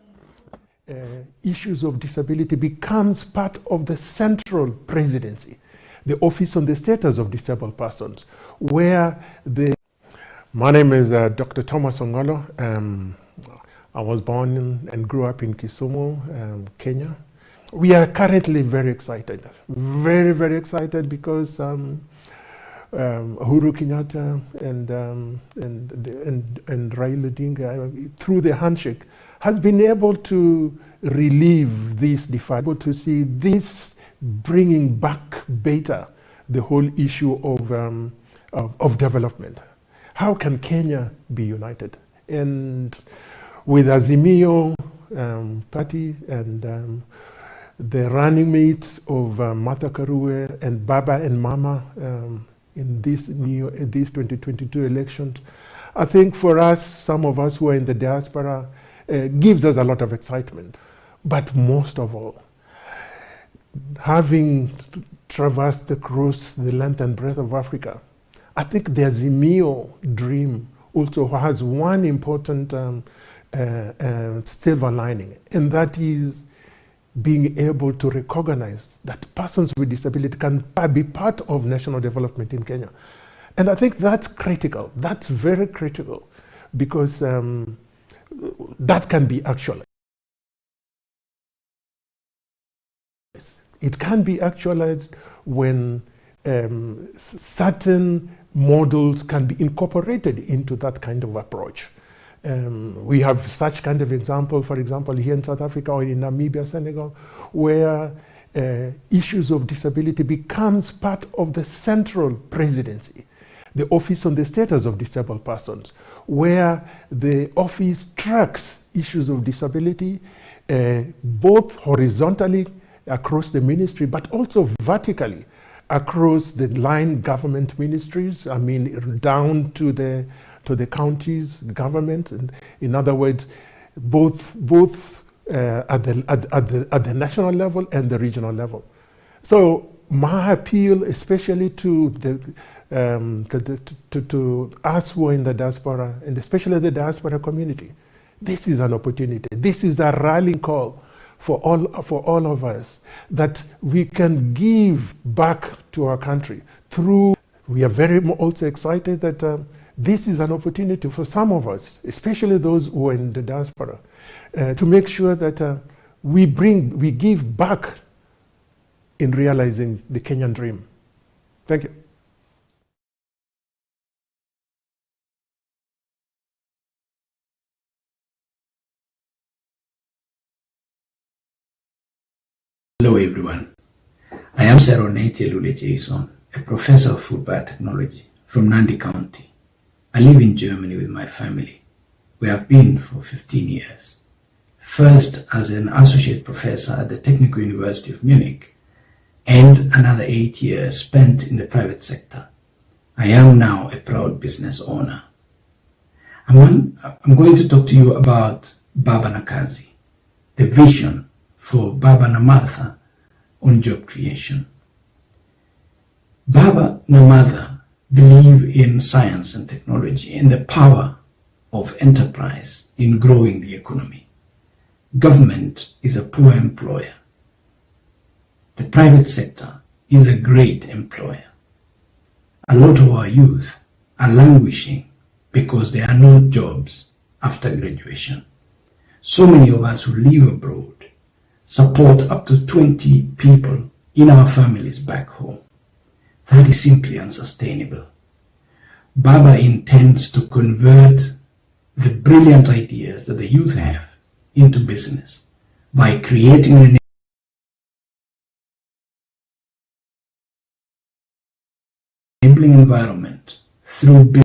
Speaker 16: Issues of disability becomes part of the central presidency, the Office on the Status of Disabled Persons, where My name is Dr. Thomas Ongolo. I was born and grew up in Kisumu, Kenya. We are currently very excited, very, very excited because Uhuru Kenyatta and Raila Odinga, through the handshake, has been able to relieve this divide, able to see this bringing back better the whole issue of development. How can Kenya be united? And with Azimio party and the running mates of Martha Karua and Baba and Mama in these 2022 elections, I think for us, some of us who are in the diaspora, gives us a lot of excitement. But most of all, having traversed across the length and breadth of Africa, I think the Azimio dream also has one important silver lining, and that is being able to recognize that persons with disability can be part of national development in Kenya. And I think that's critical. That's very critical because that can be actualized. It can be actualized when certain models can be incorporated into that kind of approach. We have such kind of example, for example, here in South Africa or in Namibia, Senegal, where issues of disability becomes part of the central presidency, the Office on the Status of Disabled Persons, where the office tracks issues of disability both horizontally across the ministry, but also vertically across the line government ministries, I mean, down to the counties, government, and in other words, both at the national level and the regional level. So my appeal, especially to us who are in the diaspora, and especially the diaspora community, this is an opportunity. This is a rallying call for all of us, that we can give back to our country through. We are very also excited that this is an opportunity for some of us, especially those who are in the diaspora, to make sure that we give back in realizing the Kenyan dream. Thank you.
Speaker 17: Hello everyone, I am Saronete Lule Jason, a professor of food biotechnology from Nandi County. I live in Germany with my family. We have been for 15 years. First as an associate professor at the Technical University of Munich, and another 8 years spent in the private sector. I am now a proud business owner. I'm going to talk to you about Baba na Kazi, the vision for Baba na Martha on job creation. Baba na Martha believe in science and technology and the power of enterprise in growing the economy. Government is a poor employer. The private sector is a great employer. A lot of our youth are languishing because there are no jobs after graduation. So many of us who live abroad support up to 20 people in our families back home. That is simply unsustainable. Baba intends to convert the brilliant ideas that the youth have into business by creating an enabling environment through business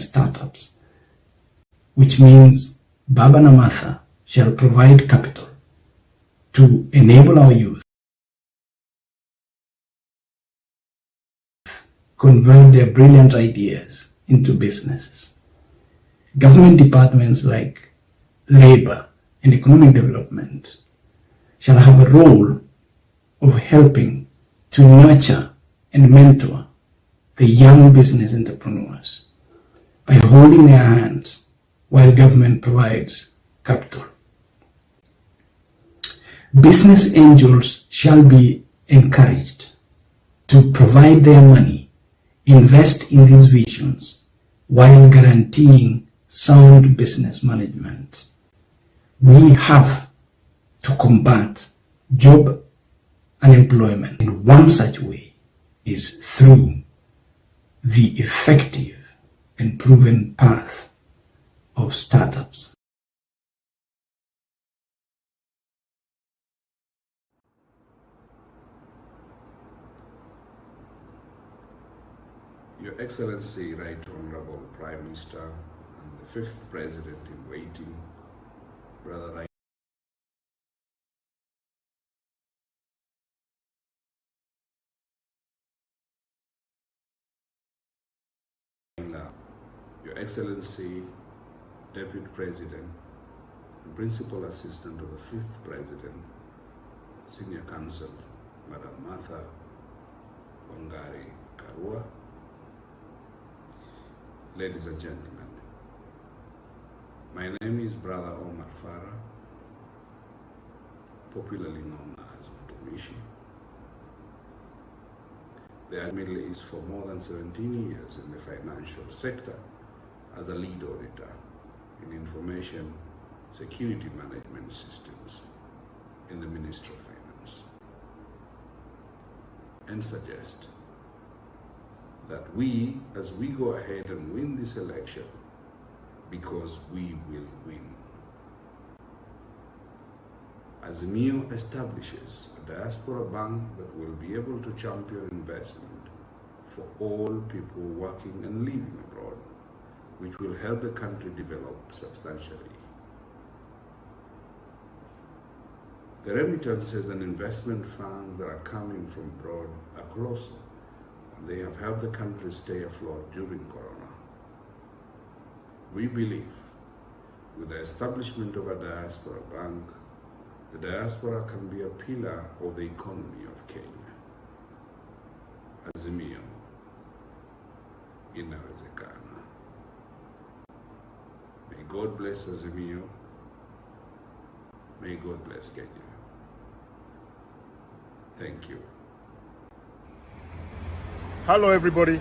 Speaker 17: startups, which means Baba na Martha shall provide capital to enable our youth convert their brilliant ideas into businesses. Government departments like labor and economic development shall have a role of helping to nurture and mentor the young business entrepreneurs by holding their hands while government provides capital. Business angels shall be encouraged to provide their money, invest in these visions, while guaranteeing sound business management. We have to combat job unemployment, and one such way is through the effective and proven path of startups.
Speaker 6: Your Excellency, Right Honorable Prime Minister and the fifth President in waiting, Brother Raila, Your Excellency, Deputy President and Principal Assistant to the fifth President, Senior Counsel, Madam Martha Wangari Karua, ladies and gentlemen, my name is Brother Omar Farah, popularly known as Mtumishi. The Middle East for more than 17 years in the financial sector as a lead auditor in information
Speaker 18: security management systems in the Ministry of Finance and suggest that we, as we go ahead and win this election, because we will win, Azimio establishes a diaspora bank that will be able to champion investment for all people working and living abroad, which will help the country develop substantially. The remittances and investment funds that are coming from abroad are colossal, and they have helped the country stay afloat during Corona. We believe with the establishment of a diaspora bank, the diaspora can be a pillar of the economy of Kenya. Azimio inawezekana. May God bless Azimio. May God bless Kenya. Thank you.
Speaker 19: Hello everybody,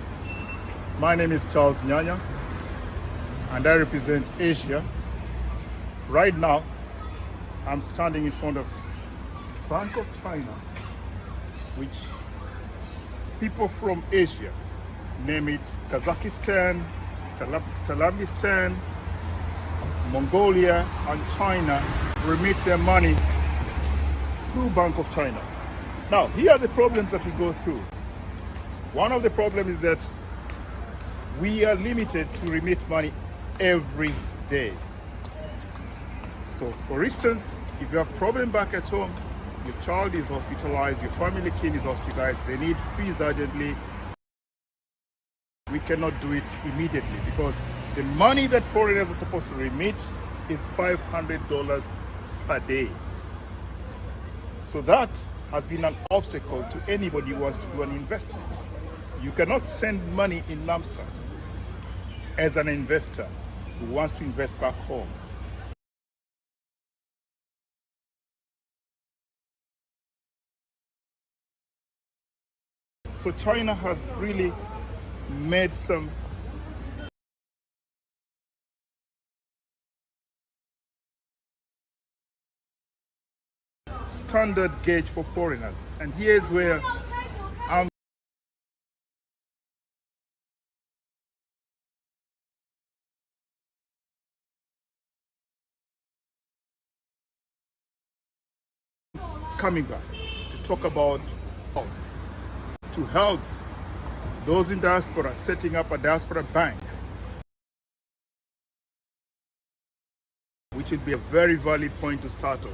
Speaker 19: my name is Charles Nyanya and I represent Asia. Right now, I'm standing in front of Bank of China, which people from Asia, name it Kazakhstan, Tajikistan, Mongolia and China, remit their money through Bank of China. Now, here are the problems that we go through. One of the problems is that we are limited to remit money every day. So, for instance, if you have a problem back at home, your child is hospitalized, your family kin is hospitalized, they need fees urgently, we cannot do it immediately because the money that foreigners are supposed to remit is $500 per day. So that has been an obstacle to anybody who wants to do an investment. You cannot send money in lump sum as an investor who wants to invest back home. So China has really made some standard gauge for foreigners. And here's where I'm coming back to talk about to help those in diaspora setting up a diaspora bank, which would be a very valid point to start off,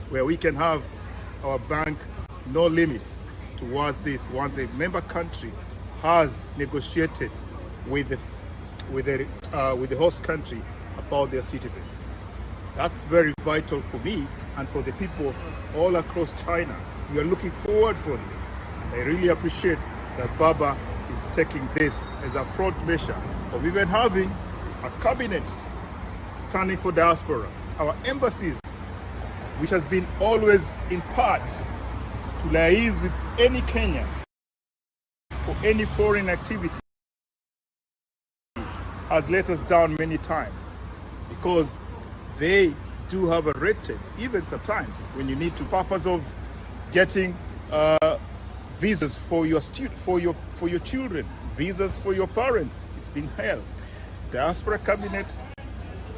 Speaker 19: where we can have our bank no limit towards this once the member country has negotiated with the host country about their citizens. That's very vital for me and for the people all across China. We are looking forward for this. I really appreciate that Baba is taking this as a front measure of even having a cabinet standing for diaspora. Our embassies, which has been always in part to liaise with any Kenyan for any foreign activity, has let us down many times because they do have a red tape, even sometimes when you need to purpose of getting visas for your children, visas for your parents. It's been held. Diaspora cabinet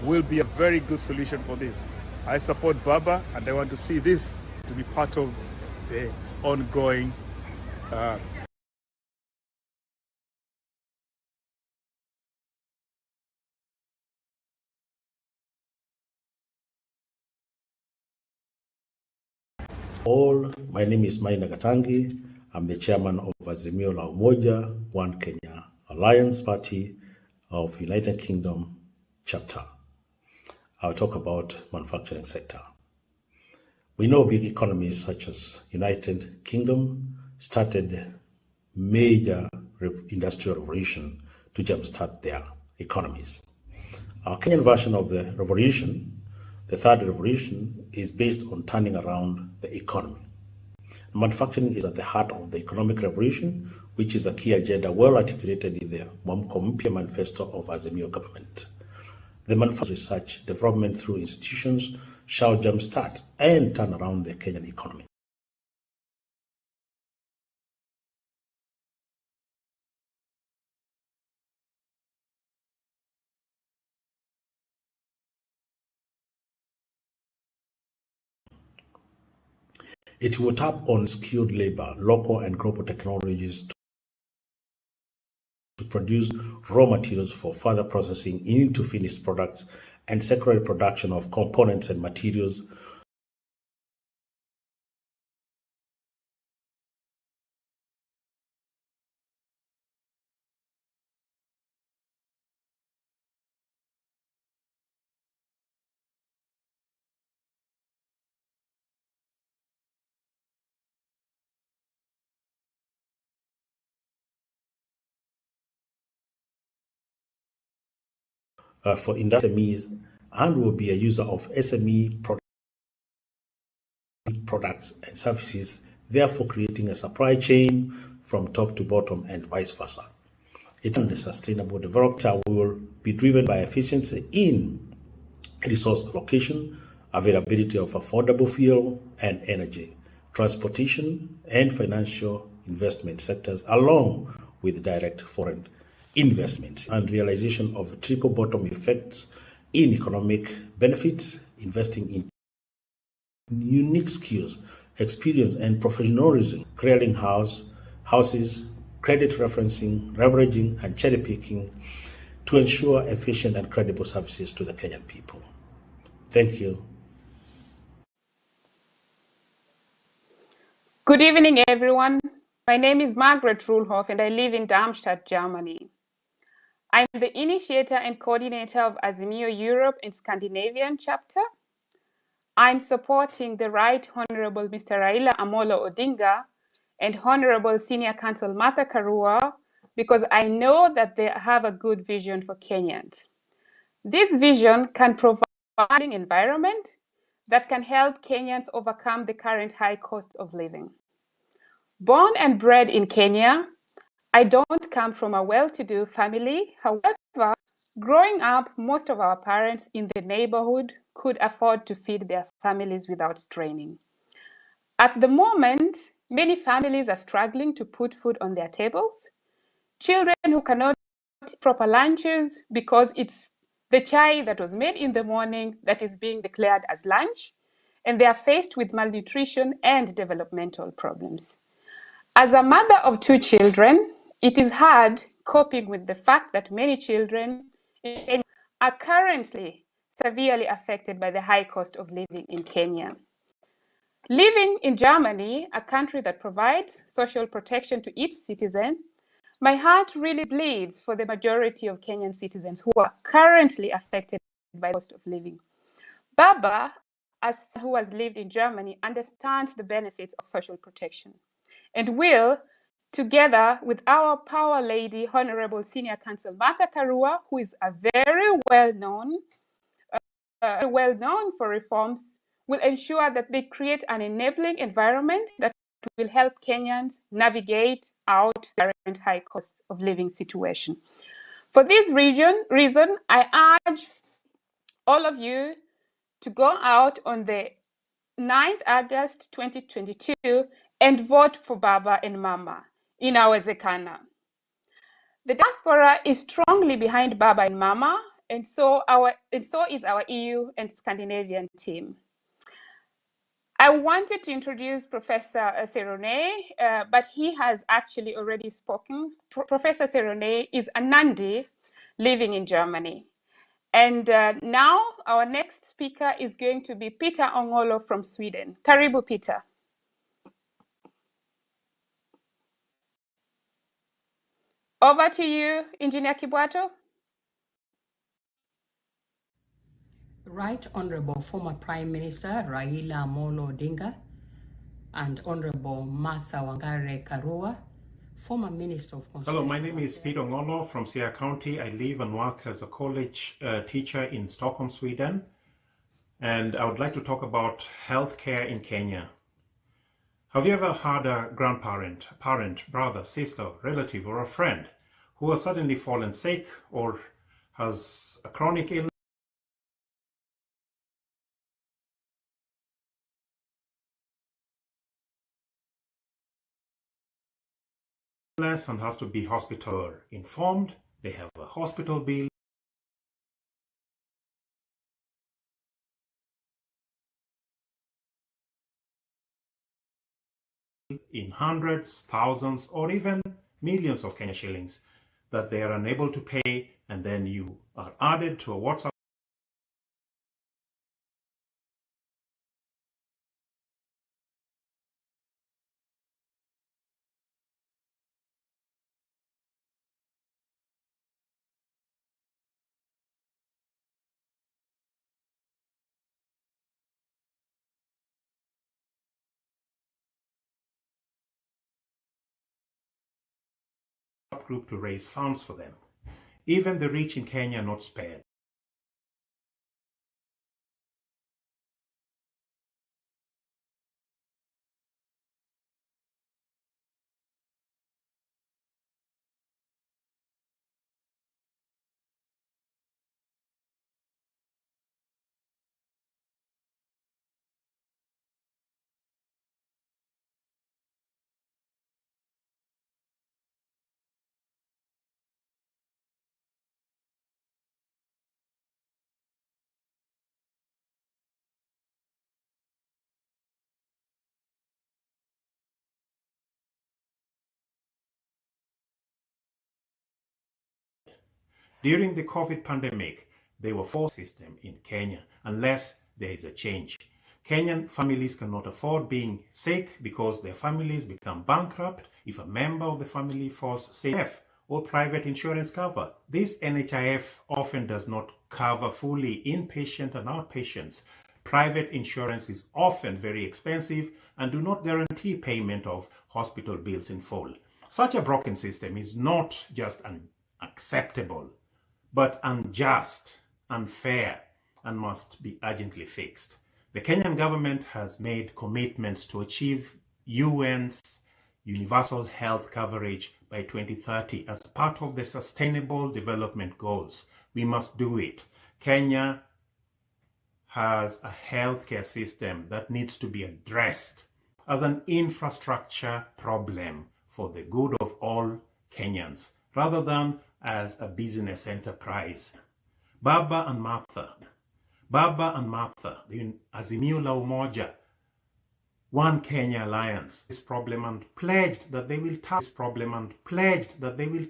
Speaker 19: will be a very good solution for this. I support Baba and I want to see this to be part of the ongoing
Speaker 20: All, my name is Maina Gatangi. I'm the chairman of Azimio la Umoja, One Kenya Alliance Party of United Kingdom chapter. I'll talk about manufacturing sector. We know big economies such as United Kingdom started major industrial revolution to jumpstart their economies. Our Kenyan version of the revolution, the third revolution, is based on turning around the economy. Manufacturing is at the heart of the economic revolution, which is a key agenda well articulated in the Mwamko Mpya manifesto of Azimio government. The manufacturing research development through institutions shall jumpstart and turn around the Kenyan economy. It will tap on skilled labor, local and global technologies to produce raw materials for further processing into finished products and secondary production of components and materials. For industries and will be a user of SME products and services, therefore creating a supply chain from top to bottom and vice versa. The sustainable development will be driven by efficiency in resource allocation, availability of affordable fuel and energy, transportation and financial investment sectors, along with direct foreign investment and realization of trickle bottom effects in economic benefits, investing in unique skills, experience and professionalism, clearing houses, credit referencing, leveraging and cherry picking to ensure efficient and credible services to the Kenyan people. Thank you.
Speaker 21: Good evening, everyone. My name is Margaret Ruhlhoff, and I live in Darmstadt, Germany. I'm the initiator and coordinator of Azimio Europe and Scandinavian chapter. I'm supporting the Right Honorable Mr. Raila Odinga and Honorable Senior Counsel Martha Karua because I know that they have a good vision for Kenyans. This vision can provide an environment that can help Kenyans overcome the current high cost of living. Born and bred in Kenya, I don't come from a well-to-do family. However, growing up, most of our parents in the neighborhood could afford to feed their families without straining. At the moment, many families are struggling to put food on their tables. Children who cannot eat proper lunches because it's the chai that was made in the morning that is being declared as lunch, and they are faced with malnutrition and developmental problems. As a mother of 2 children, it is hard coping with the fact that many children in Kenya are currently severely affected by the high cost of living in Kenya. Living in Germany, a country that provides social protection to its citizens, my heart really bleeds for the majority of Kenyan citizens who are currently affected by the cost of living. Baba, as someone who has lived in Germany, understands the benefits of social protection and will, together with our power lady, Honorable Senior Counsel Martha Karua, who is a very well-known for reforms, will ensure that they create an enabling environment that will help Kenyans navigate out the current high cost of living situation. For this reason, I urge all of you to go out on the 9th August 2022 and vote for Baba and Mama. Inawezekana. The diaspora is strongly behind Baba and Mama, and so is our EU and Scandinavian team. I wanted to introduce Professor Serone, but he has actually already spoken. Professor Serone is a Nandi living in Germany. And now our next speaker is going to be Peter Ongolo from Sweden. Karibu, Peter. Over to you, Engineer Kibwato.
Speaker 14: Right Honorable former Prime Minister Raila Odinga and Honorable Martha Wangare Karua, former Minister of Constitution.
Speaker 22: Hello, my name is Peter Ngolo from Siaya County. I live and work as a college teacher in Stockholm, Sweden. And I would like to talk about healthcare in Kenya. Have you ever had a grandparent, a parent, brother, sister, relative, or a friend who has suddenly fallen sick or has a chronic illness and has to be hospital informed. They have a hospital bill. In hundreds, thousands, or even millions of Kenya shillings that they are unable to pay, and then you are added to a WhatsApp group to raise funds for them. Even the rich in Kenya are not spared. During the COVID pandemic, they were forced system in Kenya unless there is a change. Kenyan families cannot afford being sick because their families become bankrupt if a member of the family falls sick or private insurance cover. This NHIF often does not cover fully inpatient and outpatients. Private insurance is often very expensive and do not guarantee payment of hospital bills in full. Such a broken system is not just unacceptable, but unjust, unfair, and must be urgently fixed. The Kenyan government has made commitments to achieve UN's universal health coverage by 2030 as part of the Sustainable Development Goals. We must do it. Kenya has a healthcare system that needs to be addressed as an infrastructure problem for the good of all Kenyans, rather than as a business enterprise. Baba and Martha, the Azimio la Umoja, One Kenya Alliance, this problem and pledged that they will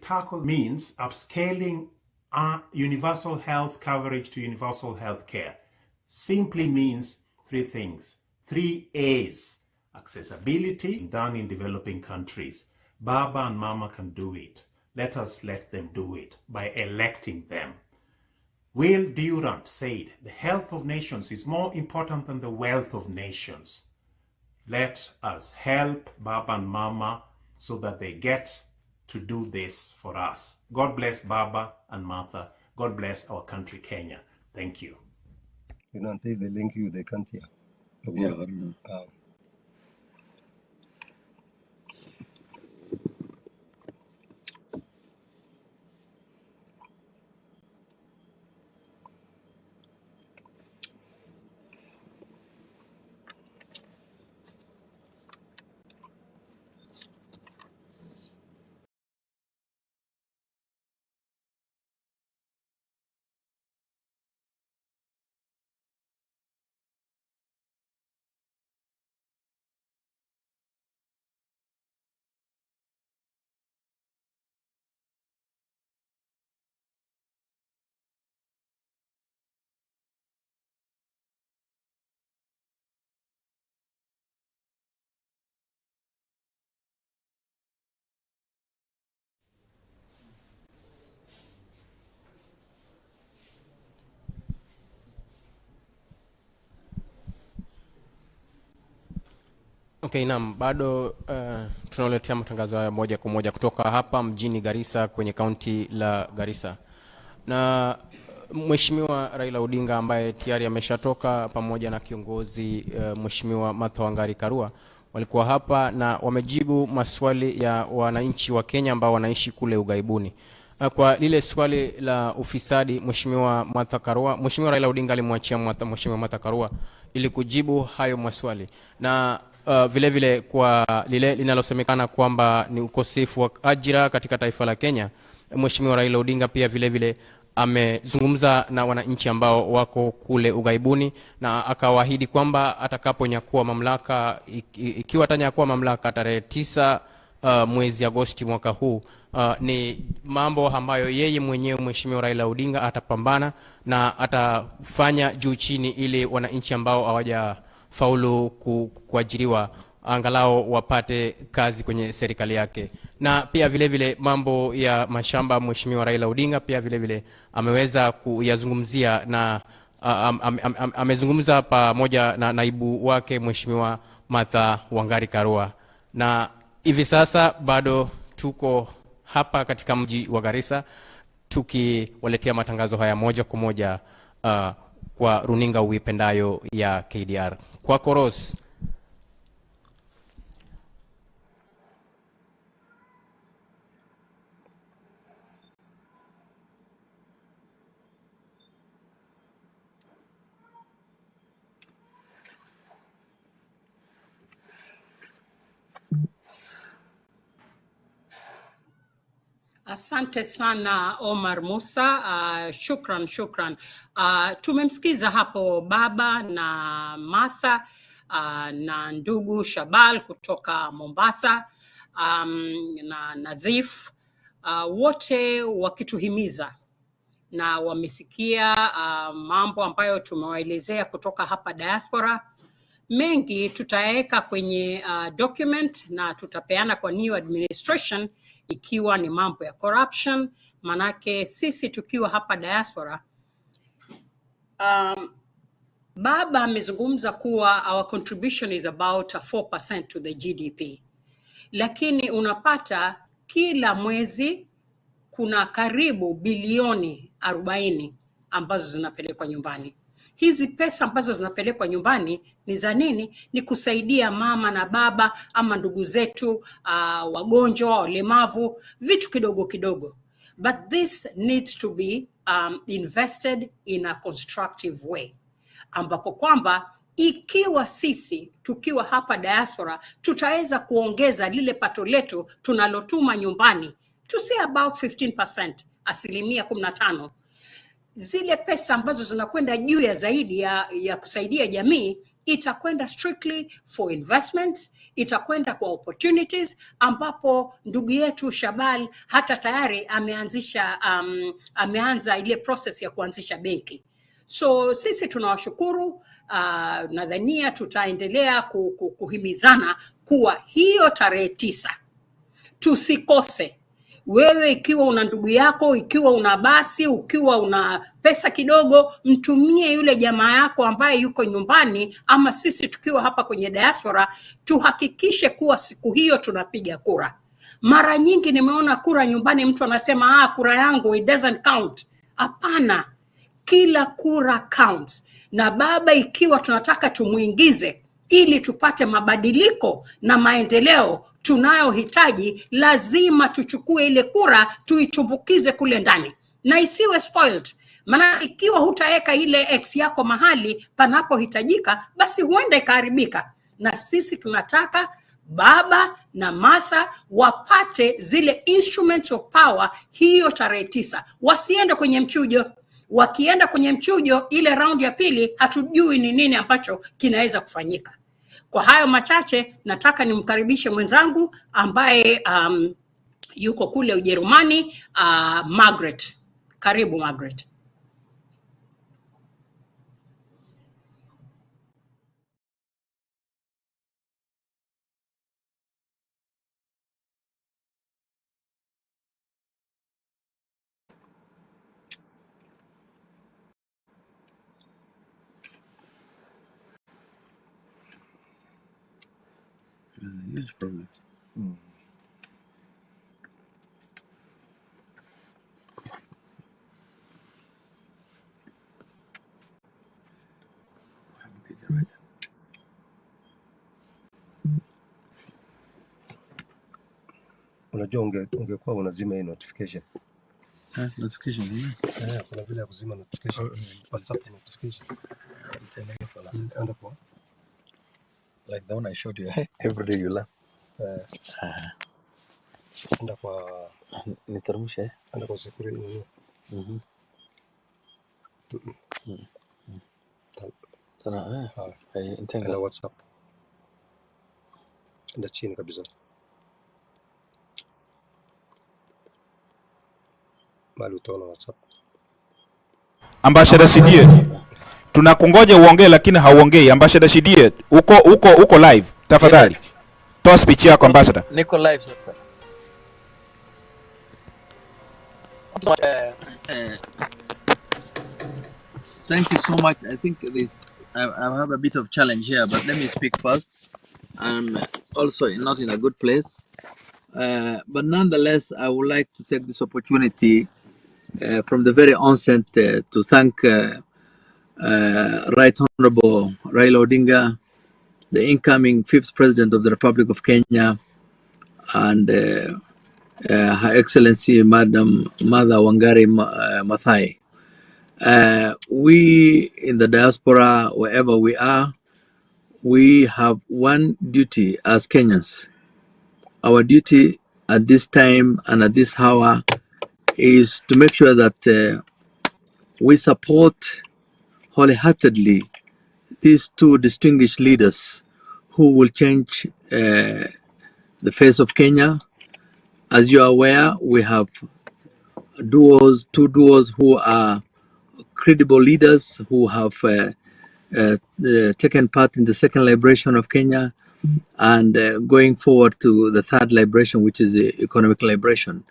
Speaker 22: tackle means upscaling universal health coverage to universal health care. Simply means three things, 3 A's. Accessibility, done in developing countries. Baba and Mama can do it. Let us let them do it by electing them. Will Durant said, the health of nations is more important than the wealth of nations. Let us help Baba and Mama so that they get to do this for us. God bless Baba and Martha. God bless our country, Kenya. Thank you.
Speaker 3: You don't take the link you, they can't hear.
Speaker 8: Yeah, I don't know.
Speaker 4: Okay, naam, bado tunaletea matangazo haya moja kwa moja kutoka hapa mjini Garissa kwenye kaunti la Garissa. Na Mheshimiwa Raila Odinga ambaye tayari ameshatoka pamoja na kiongozi Mheshimiwa Martha Wangari Karua walikuwa hapa na wamejibu maswali ya wananchi wa Kenya ambao wanaishi kule ugaibuni. Kwa lile swali la ufisadi, Mheshimiwa Raila Odinga alimwachia Mheshimiwa Martha Karua ili kujibu hayo maswali. Na
Speaker 5: vile vile kwa lile linalosemekana kwamba ni ukosefu wa ajira katika taifa la Kenya, Mheshimiwa Raila Odinga pia vile vile amezungumza na wananchi ambao wako kule ugaibuni na akawaahidi kwamba atakaponyakua mamlaka, ikiwa atanyakua mamlaka tarehe 9 mwezi Agosti mwaka huu, ni mambo ambayo yeye mwenyewe Mheshimiwa Raila Odinga atapambana na atafanya juu chini ili wananchi ambao hawajafaulu kuajiriwa angalau wapate kazi kwenye serikali yake. Na pia vile vile mambo ya mashamba, Mheshimiwa Raila Odinga pia vile vile ameweza kuyazungumzia na amezungumza pamoja na naibu wake Mheshimiwa Wangari Karua. Na hivi sasa bado tuko hapa katika mji wa Garissa tukiwaletea matangazo haya moja kwa moja kwa runinga uipendayo ya KDR. Kwa Koros.
Speaker 14: Asante sana Omar Musa, shukran. Tumemsikiza hapo baba na Martha na ndugu Shabal kutoka Mombasa, na Nadhif, wote wakituhimiza na wamesikia mambo ambayo tumewaelezea kutoka hapa Diaspora. Mengi tutaweka kwenye document na tutapeana kwa new administration, ikiwa ni mambo ya corruption. Manake sisi tukiwa hapa Diaspora, baba amezungumza kuwa our contribution is about 4% to the GDP. Lakini unapata kila mwezi kuna karibu bilioni 40 ambazo zinapelekwa nyumbani. Hizi pesa ambazo zinapelekwa nyumbani ni za nini? Ni kusaidia mama na baba ama ndugu zetu wagonjwa, walemavu, vitu kidogo kidogo. But this needs to be invested in a constructive way, ambapo kwamba ikiwa sisi tukiwa hapa Diaspora tutaweza kuongeza lile pato letu tunalotuma nyumbani, to say about 15%, 15%, zile pesa ambazo zinakwenda juu ya zaidi ya kusaidia jamii itakwenda strictly for investments, itakwenda kwa opportunities, ambapo ndugu yetu Shabal hata tayari ameanza ile process ya kuanzisha benki. So sisi tunawashukuru, nadhania tutaendelea kuhimizana kuwa hiyo tarehe 9 tusikose. Wewe ikiwa una ndugu yako, ikiwa una basi, ukiwa una pesa kidogo, mtumie yule jamaa yako ambaye yuko nyumbani, ama sisi tukiwa hapa kwenye Diaspora tuhakikishe kuwa siku hiyo tunapiga kura. Mara nyingi nimeona kura nyumbani, mtu anasema kura yangu it doesn't count. Hapana, kila kura counts. Na baba ikiwa tunataka tumuingize ili tupate mabadiliko na maendeleo tunayohitaji, lazima tuchukue ile kura tuitumbukize kule ndani na isiwe spoiled. Maana ikiwa hutaweka ile X yako mahali panapohitajika, basi huenda ikaharibika. Na sisi tunataka baba na Martha wapate zile instruments of power hiyo tarehe 9. Wasiende kwenye mchujo. Wakienda kwenye mchujo, ile round ya pili hatujui ni nini ambacho kinaweza kufanyika. Kwa hayo machache, nataka nimkaribishe mwenzangu ambaye yuko kule Ujerumani, Margaret. Karibu Margaret.
Speaker 8: Huge problem.
Speaker 3: Unajua ungekuwa unazima hii notification.
Speaker 8: Notification.
Speaker 3: Kuna vile ya kuzima notification. WhatsApp notification. Itaenda kwa
Speaker 8: Like the one I showed you. Every day you learn.
Speaker 3: Enda kwa
Speaker 8: Niteremshe.
Speaker 3: enda kwa security nini?
Speaker 8: Sana
Speaker 3: Enda WhatsApp. Enda chini kabisa. Mali utaona WhatsApp.
Speaker 6: Ambassador Sidiet, tunakungoja uongee lakini hauongei. Ambassador Sidiet, uko live. Tafadhali.
Speaker 8: Yes.
Speaker 6: Toa speech yako Ambassador.
Speaker 8: Niko live sasa. Thank you so much. I think I have a bit of challenge here, but let me speak first. I'm also not in a good place. But nonetheless, I would like to take this opportunity from the very onset to thank Right Honorable Raila Odinga, the incoming 5th President of the Republic of Kenya, and Her Excellency Madam Mother Wangari Maathai. We in the diaspora, wherever we are, we have one duty as Kenyans. Our duty at this time and at this hour is to make sure that we support wholeheartedly these two distinguished leaders who will change the face of Kenya. As you are aware, we have two duos who are credible leaders who have taken part in the second liberation of Kenya and going forward to the third liberation, which is the economic liberation.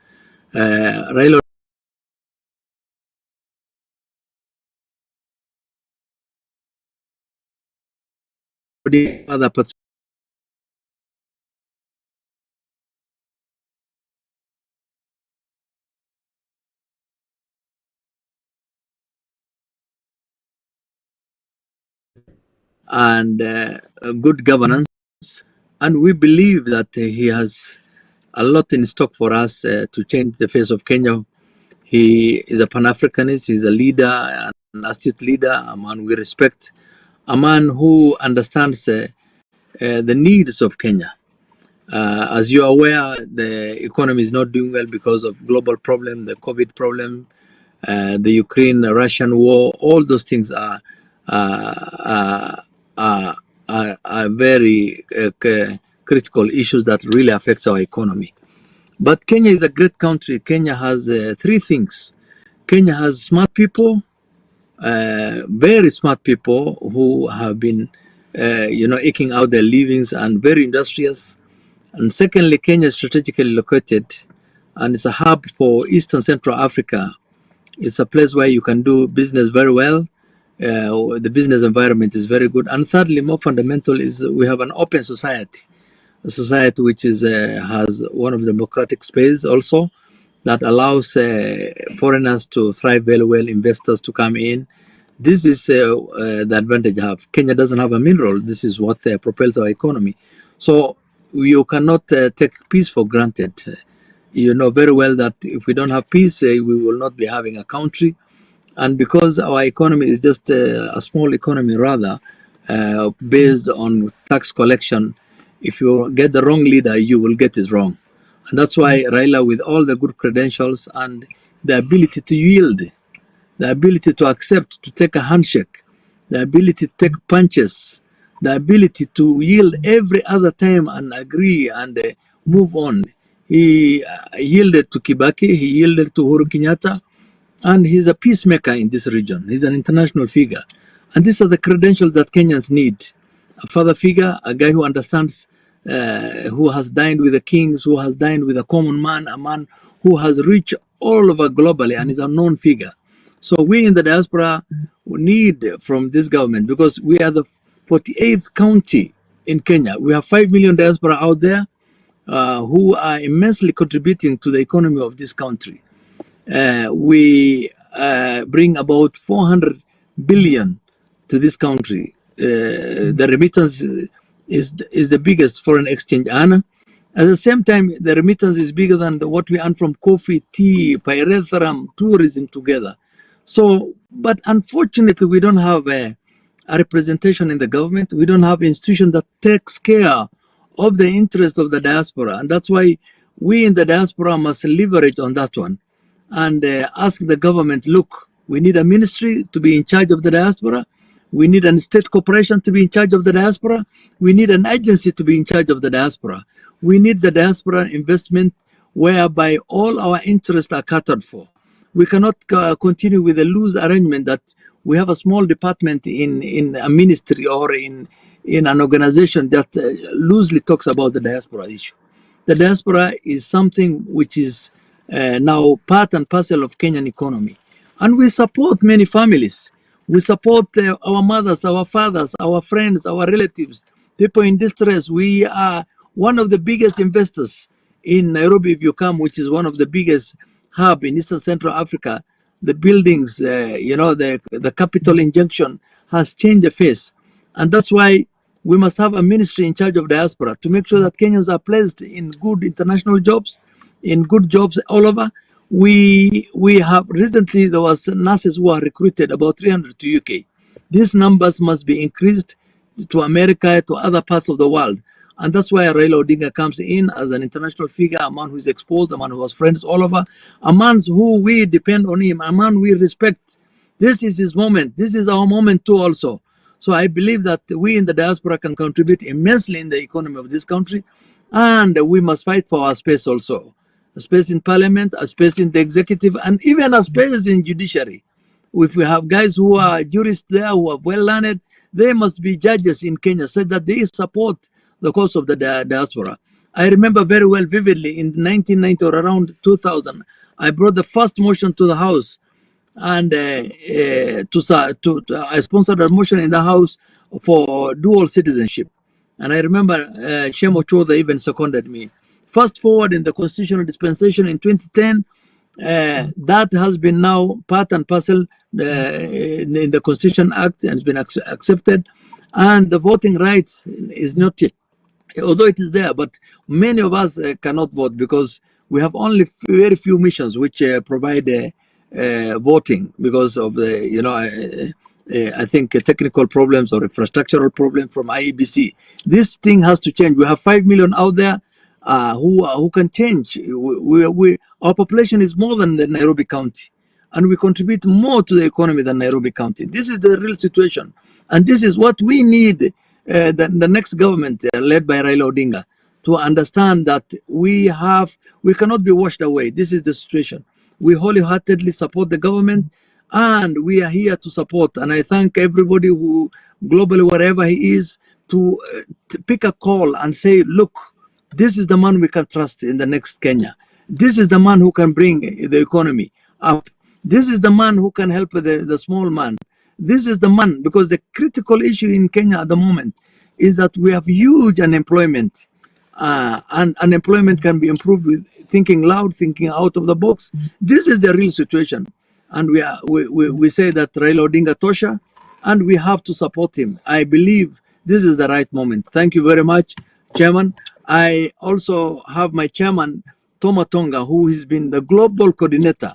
Speaker 8: Raila Odinga, and good governance, and we believe that he has a lot in stock for us to change the face of Kenya. He is a Pan-Africanist, he's a leader, an astute leader, a man we respect, a man who understands the needs of Kenya. As you are aware, the economy is not doing well because of global problem, the COVID problem, the Ukraine-Russian war. All those things are very critical issues that really affect our economy. But Kenya is a great country. Kenya has three things. Kenya has smart people, very smart people who have been, eking out their livings and very industrious. And secondly, Kenya is strategically located and it's a hub for Eastern Central Africa. It's a place where you can do business very well. The business environment is very good. And thirdly, more fundamental, is we have an open society, a society which has one of the democratic space also that allows foreigners to thrive very well, investors to come in. This is the advantage I have. Kenya doesn't have a mineral. This is what propels our economy. So you cannot take peace for granted. You know very well that if we don't have peace, we will not be having a country. And because our economy is just a small economy rather, based on tax collection, if you get the wrong leader, you will get it wrong. And that's why Raila, with all the good credentials and the ability to yield, the ability to accept, to take a handshake, the ability to take punches, the ability to yield every other time and agree and move on. He yielded to Kibaki, he yielded to Uhuru Kenyatta, and he's a peacemaker in this region. He's an international figure. And these are the credentials that Kenyans need. A father figure, a guy who understands, who has dined with the kings, who has dined with a common man, a man who has reached all over globally and is a known figure. So we in the diaspora need from this government, because we are the 48th county in Kenya. We have 5 million diaspora out there who are immensely contributing to the economy of this country. We bring about 400 billion to this country. The remittance is the biggest foreign exchange earner. At the same time, the remittance is bigger than what we earn from coffee, tea, pyrethrum, tourism together. So, but unfortunately, we don't have a representation in the government. We don't have institution that takes care of the interest of the diaspora. And that's why we in the diaspora must leverage on that one and ask the government, look, we need a ministry to be in charge of the diaspora. We need a state corporation to be in charge of the diaspora. We need an agency to be in charge of the diaspora. We need the diaspora investment whereby all our interests are catered for. We cannot continue with a loose arrangement that we have a small department in a ministry or in an organization that loosely talks about the diaspora issue. The diaspora is something which is now part and parcel of Kenyan economy. And we support many families. We support our mothers, our fathers, our friends, our relatives, people in distress. We are one of the biggest investors in Nairobi, if you come, which is one of the biggest hub in Eastern Central Africa. The buildings, the capital injection has changed the face. And that's why we must have a ministry in charge of diaspora to make sure that Kenyans are placed in good international jobs, in good jobs all over. We have recently, there was nurses who are recruited, about 300 to UK. These numbers must be increased to America, to other parts of the world. And that's why Raila Odinga comes in as an international figure, a man who is exposed, a man who has friends all over, a man who we depend on him, a man we respect. This is his moment. This is our moment too also. So I believe that we in the diaspora can contribute immensely in the economy of this country, and we must fight for our space also. A space in parliament, a space in the executive, and even a space in judiciary. If we have guys who are jurists there, who are well learned, they must be judges in Kenya, so that they support the cause of the diaspora. I remember very well vividly in 1990 or around 2000, I brought the first motion to the House, and I sponsored a motion in the House for dual citizenship. And I remember Shemo Chodha even seconded me. Fast forward in the constitutional dispensation in 2010, that has been now part and parcel in the Constitution Act and has been accepted. And the voting rights is not yet, although it is there, but many of us cannot vote because we have only very few missions which provide voting because of the, I think technical problems or infrastructural problems from IEBC. This thing has to change. We have 5 million out there who can change. Our population is more than the Nairobi County, and we contribute more to the economy than Nairobi County. This is the real situation, and this is what we need. The next government led by Raila Odinga to understand that we cannot be washed away. This is the situation. We wholeheartedly support the government, and we are here to support. And I thank everybody who globally, wherever he is, to pick a call and say, look, this is the man we can trust in the next Kenya. This is the man who can bring the economy up. This is the man who can help the small man. This is the man, because the critical issue in Kenya at the moment is that we have huge unemployment. And unemployment can be improved with thinking loud, thinking out of the box. This is the real situation. And we say that Raila Odinga Tosha, and we have to support him. I believe this is the right moment. Thank you very much, Chairman. I also have my chairman, Toma Tonga, who has been the global coordinator.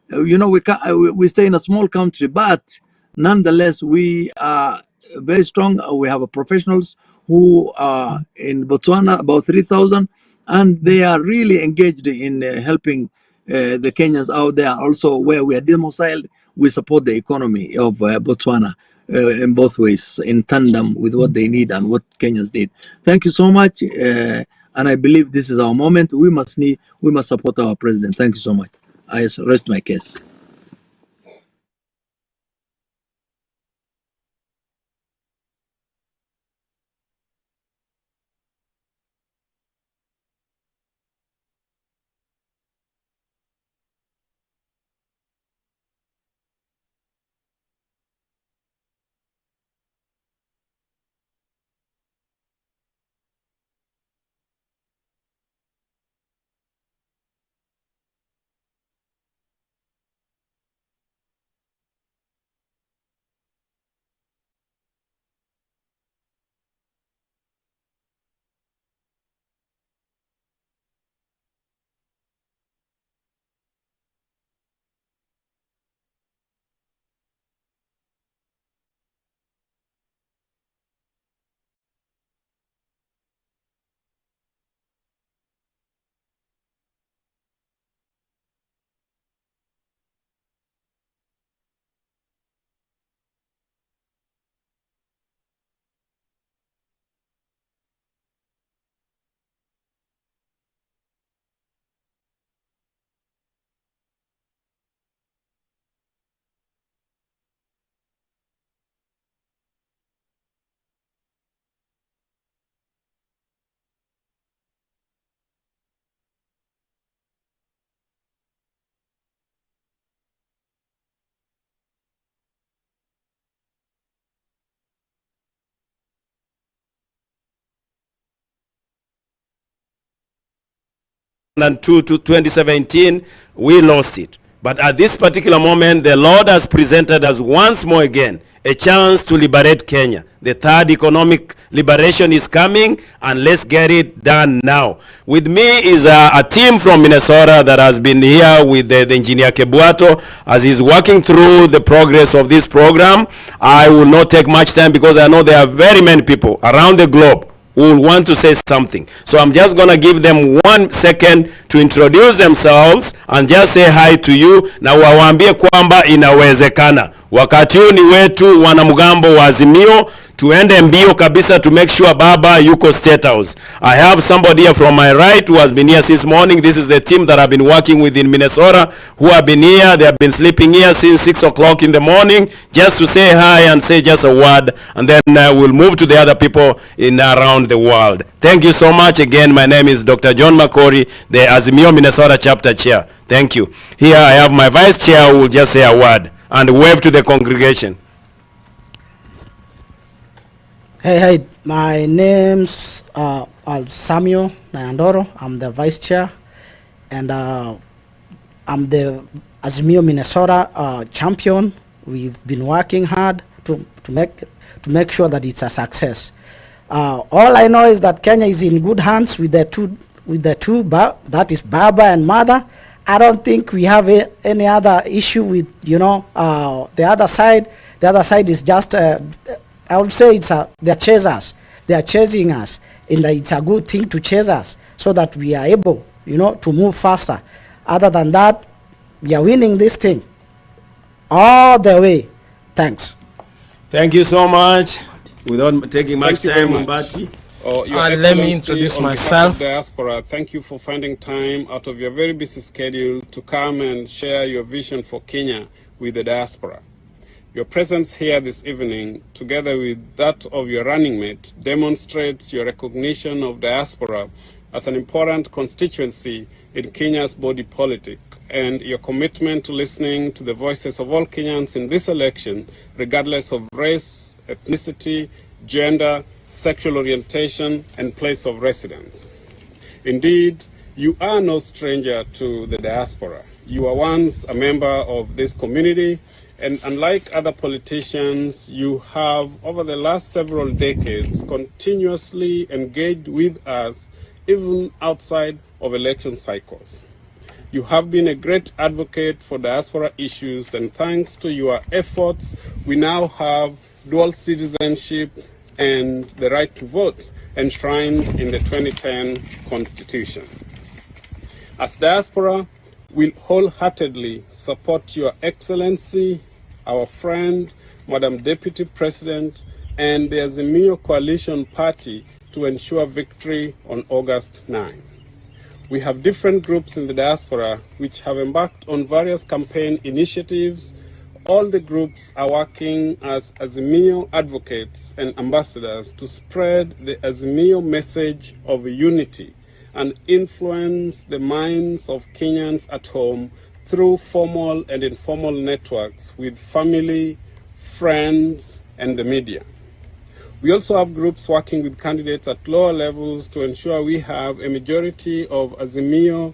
Speaker 8: We stay in a small country, but nonetheless, we are very strong. We have professionals who are in Botswana, about 3,000, and they are really engaged in helping the Kenyans out there. Also, where we are domiciled, we support the economy of Botswana in both ways, in tandem with what they need and what Kenyans need. Thank you so much, and I believe this is our moment. We must support our president. Thank you so much. I rest my case.
Speaker 9: 2002 to 2017, we lost it. But at this particular moment, the Lord has presented us once more again a chance to liberate Kenya. The third economic liberation is coming, and let's get it done now. With me is a team from Minnesota that has been here with the engineer Kebuato as he's working through the progress of this program. I will not take much time because I know there are very many people around the globe who will want to say something. So I'm just going to give them 1 second to introduce themselves and just say hi to you, na wawaambie kwamba inawezekana. Wakati huu ni wetu wanamgambo wa Azimio, tuende mbio kabisa to make sure baba yuko State House. I have somebody here from my right who has been here since morning. This is the team that I've been working with in Minnesota who have been here. They have been sleeping here since 6 o'clock in the morning just to say hi and say just a word, and then we'll move to the other people in around the world. Thank you so much. Again, my name is Dr. John McCory, the Azimio Minnesota chapter chair. Thank you. Here I have my vice chair who will just say a word and wave to the congregation.
Speaker 10: Hey, my name's Samuel Nyandoro. I'm the vice chair, and I'm the Azimio Minnesota champion. We've been working hard to make sure that it's a success. All I know is that Kenya is in good hands with the two that is Baba and Mother. I don't think we have any other issue with the other side. The other side is just I would say it's they're chasers. They are chasing us, and it's a good thing to chase us so that we are able, to move faster. Other than that, we are winning this thing all the way. Thanks.
Speaker 9: Thank you so much. Without taking much time, Mbati.
Speaker 23: Let me introduce myself. Diaspora, thank you for finding time out of your very busy schedule to come and share your vision for Kenya with the diaspora. Your presence here this evening, together with that of your running mate, demonstrates your recognition of diaspora as an important constituency in Kenya's body politic, and your commitment to listening to the voices of all Kenyans in this election, regardless of race, ethnicity, gender, sexual orientation, and place of residence. Indeed, you are no stranger to the diaspora. You were once a member of this community, and unlike other politicians, you have, over the last several decades, continuously engaged with us, even outside of election cycles. You have been a great advocate for diaspora issues, and thanks to your efforts, we now have dual citizenship and the right to vote enshrined in the 2010 Constitution. As diaspora, we wholeheartedly support Your Excellency, our friend, Madam Deputy President, and the Azimio Coalition Party to ensure victory on August 9. We have different groups in the diaspora which have embarked on various campaign initiatives. All the groups are working as Azimio advocates and ambassadors to spread the Azimio message of unity and influence the minds of Kenyans at home through formal and informal networks with family, friends, and the media. We also have groups working with candidates at lower levels to ensure we have a majority of Azimio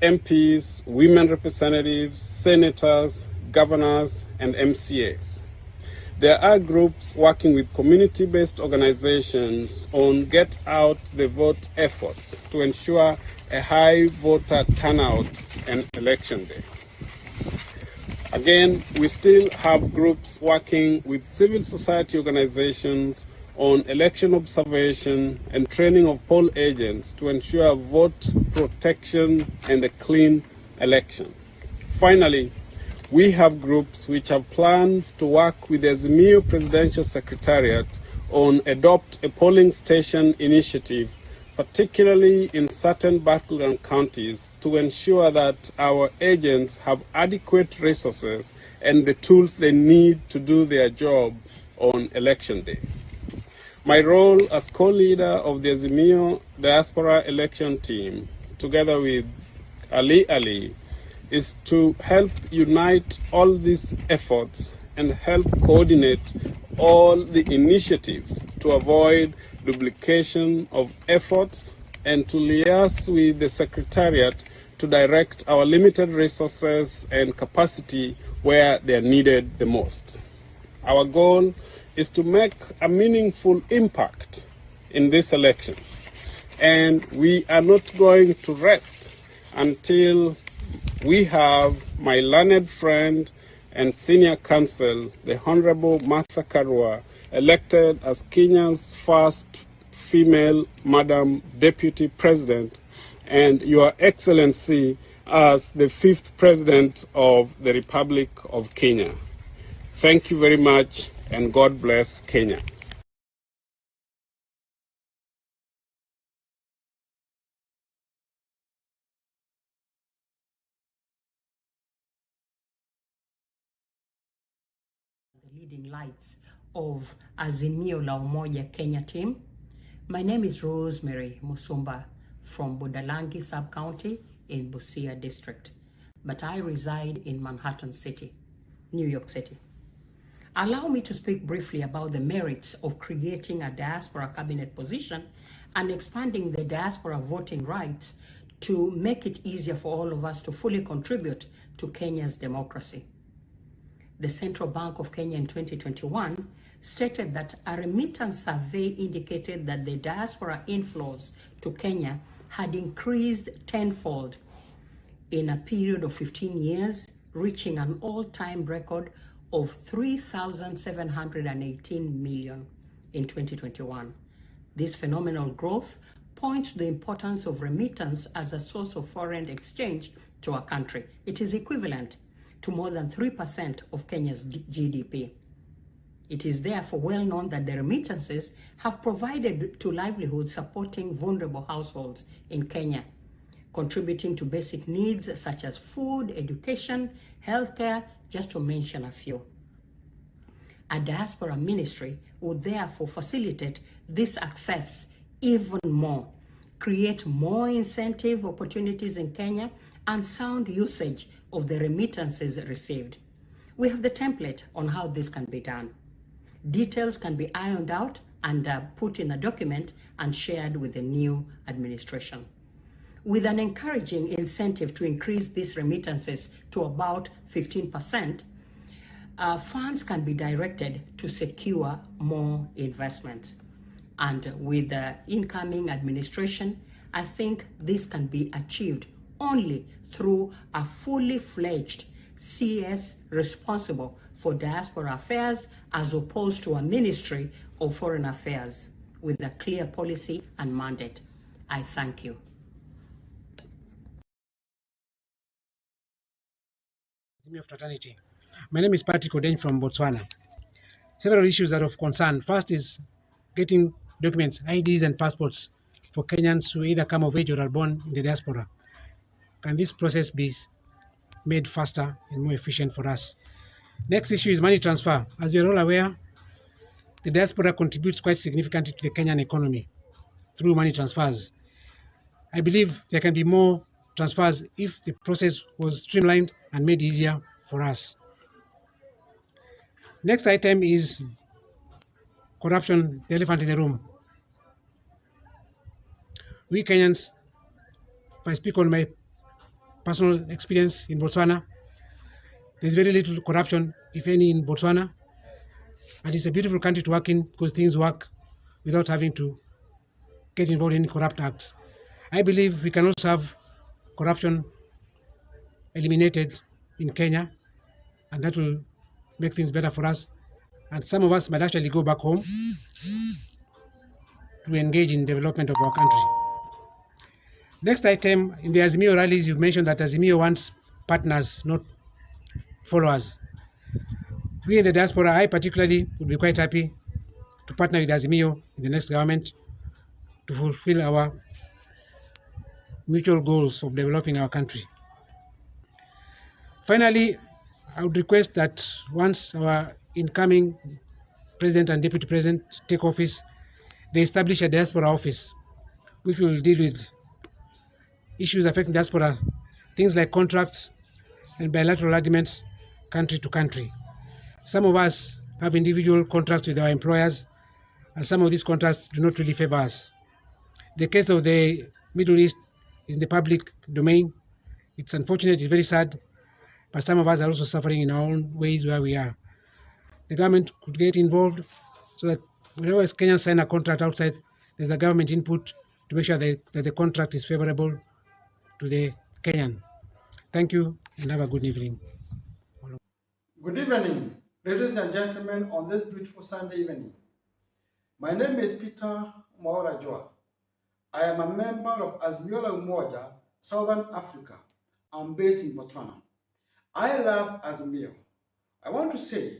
Speaker 23: MPs, women representatives, senators, governors, and MCAs. There are groups working with community-based organizations on get out the vote efforts to ensure a high voter turnout on election day. Again, we still have groups working with civil society organizations on election observation and training of poll agents to ensure vote protection and a clean election. Finally, we have groups which have plans to work with the Azimio Presidential Secretariat on adopt a polling station initiative, particularly in certain battleground counties, to ensure that our agents have adequate resources and the tools they need to do their job on election day. My role as co-leader of the Azimio Diaspora election team, together with Ali, is to help unite all these efforts and help coordinate all the initiatives to avoid duplication of efforts and to liaise with the Secretariat to direct our limited resources and capacity where they are needed the most. Our goal is to make a meaningful impact in this election, and we are not going to rest until we have my learned friend and senior counsel, the Honorable Martha Karua, elected as Kenya's first female Madam Deputy President, and Your Excellency as the 5th President of the Republic of Kenya. Thank you very much, and God bless Kenya.
Speaker 14: The leading lights of Azimio la Umoja Kenya team. My name is Rosemary Musumba from Budalangi Sub-County in Busia District, but I reside in Manhattan City, New York City. Allow me to speak briefly about the merits of creating a diaspora cabinet position and expanding the diaspora voting rights to make it easier for all of us to fully contribute to Kenya's democracy. The Central Bank of Kenya in 2021 stated that a remittance survey indicated that the diaspora inflows to Kenya had increased tenfold in a period of 15 years, reaching an all-time record of 3,718 million in 2021. This phenomenal growth points to the importance of remittance as a source of foreign exchange to our country. It is equivalent to more than 3% of Kenya's GDP. It is therefore well known that the remittances have provided to livelihoods supporting vulnerable households in Kenya, contributing to basic needs such as food, education, healthcare, just to mention a few. A diaspora ministry would therefore facilitate this access even more, create more incentive opportunities in Kenya, and sound usage of the remittances received. We have the template on how this can be done. Details can be ironed out and put in a document and shared with the new administration. With an encouraging incentive to increase these remittances to about 15%, funds can be directed to secure more investments. And with the incoming administration, I think this can be achieved only through a fully fledged CS responsible for diaspora affairs as opposed to a Ministry of Foreign Affairs with a clear policy and mandate. I thank you.
Speaker 1: Fraternity. My name is Patrick Odeny from Botswana. Several issues are of concern. First is getting documents, IDs and passports for Kenyans who either come of age or are born in the diaspora. Can this process be made faster and more efficient for us? Next issue is money transfer. As you're all aware, the diaspora contributes quite significantly to the Kenyan economy through money transfers. I believe there can be more transfers if the process was streamlined and made easier for us. Next item is corruption, the elephant in the room. We Kenyans, if I speak on my personal experience in Botswana, there's very little corruption, if any, in Botswana. And it's a beautiful country to work in because things work without having to get involved in corrupt acts. I believe we can also have corruption eliminated in Kenya, and that will make things better for us. And some of us might actually go back home to engage in development of our country. Next item, in the Azimio rallies, you've mentioned that Azimio wants partners, not followers. We in the diaspora, I particularly would be quite happy to partner with Azimio in the next government to fulfill our mutual goals of developing our country. Finally, I would request that once our incoming president and deputy president take office, they establish a diaspora office which will deal with issues affecting diaspora, things like contracts and bilateral agreements country to country. Some of us have individual contracts with our employers, and some of these contracts do not really favor us. The case of the Middle East is in the public domain. It's unfortunate, it's very sad, but some of us are also suffering in our own ways where we are. The government could get involved so that whenever Kenyans sign a contract outside, there's a government input to make sure that the contract is favorable to the Kenyan. Thank you and have a good evening.
Speaker 2: Good evening, ladies and gentlemen, on this beautiful Sunday evening. My name is Peter Mwaura Joa. I am a member of Azimio la Umoja, Southern Africa. I'm based in Botswana. I love Azimio. I want to say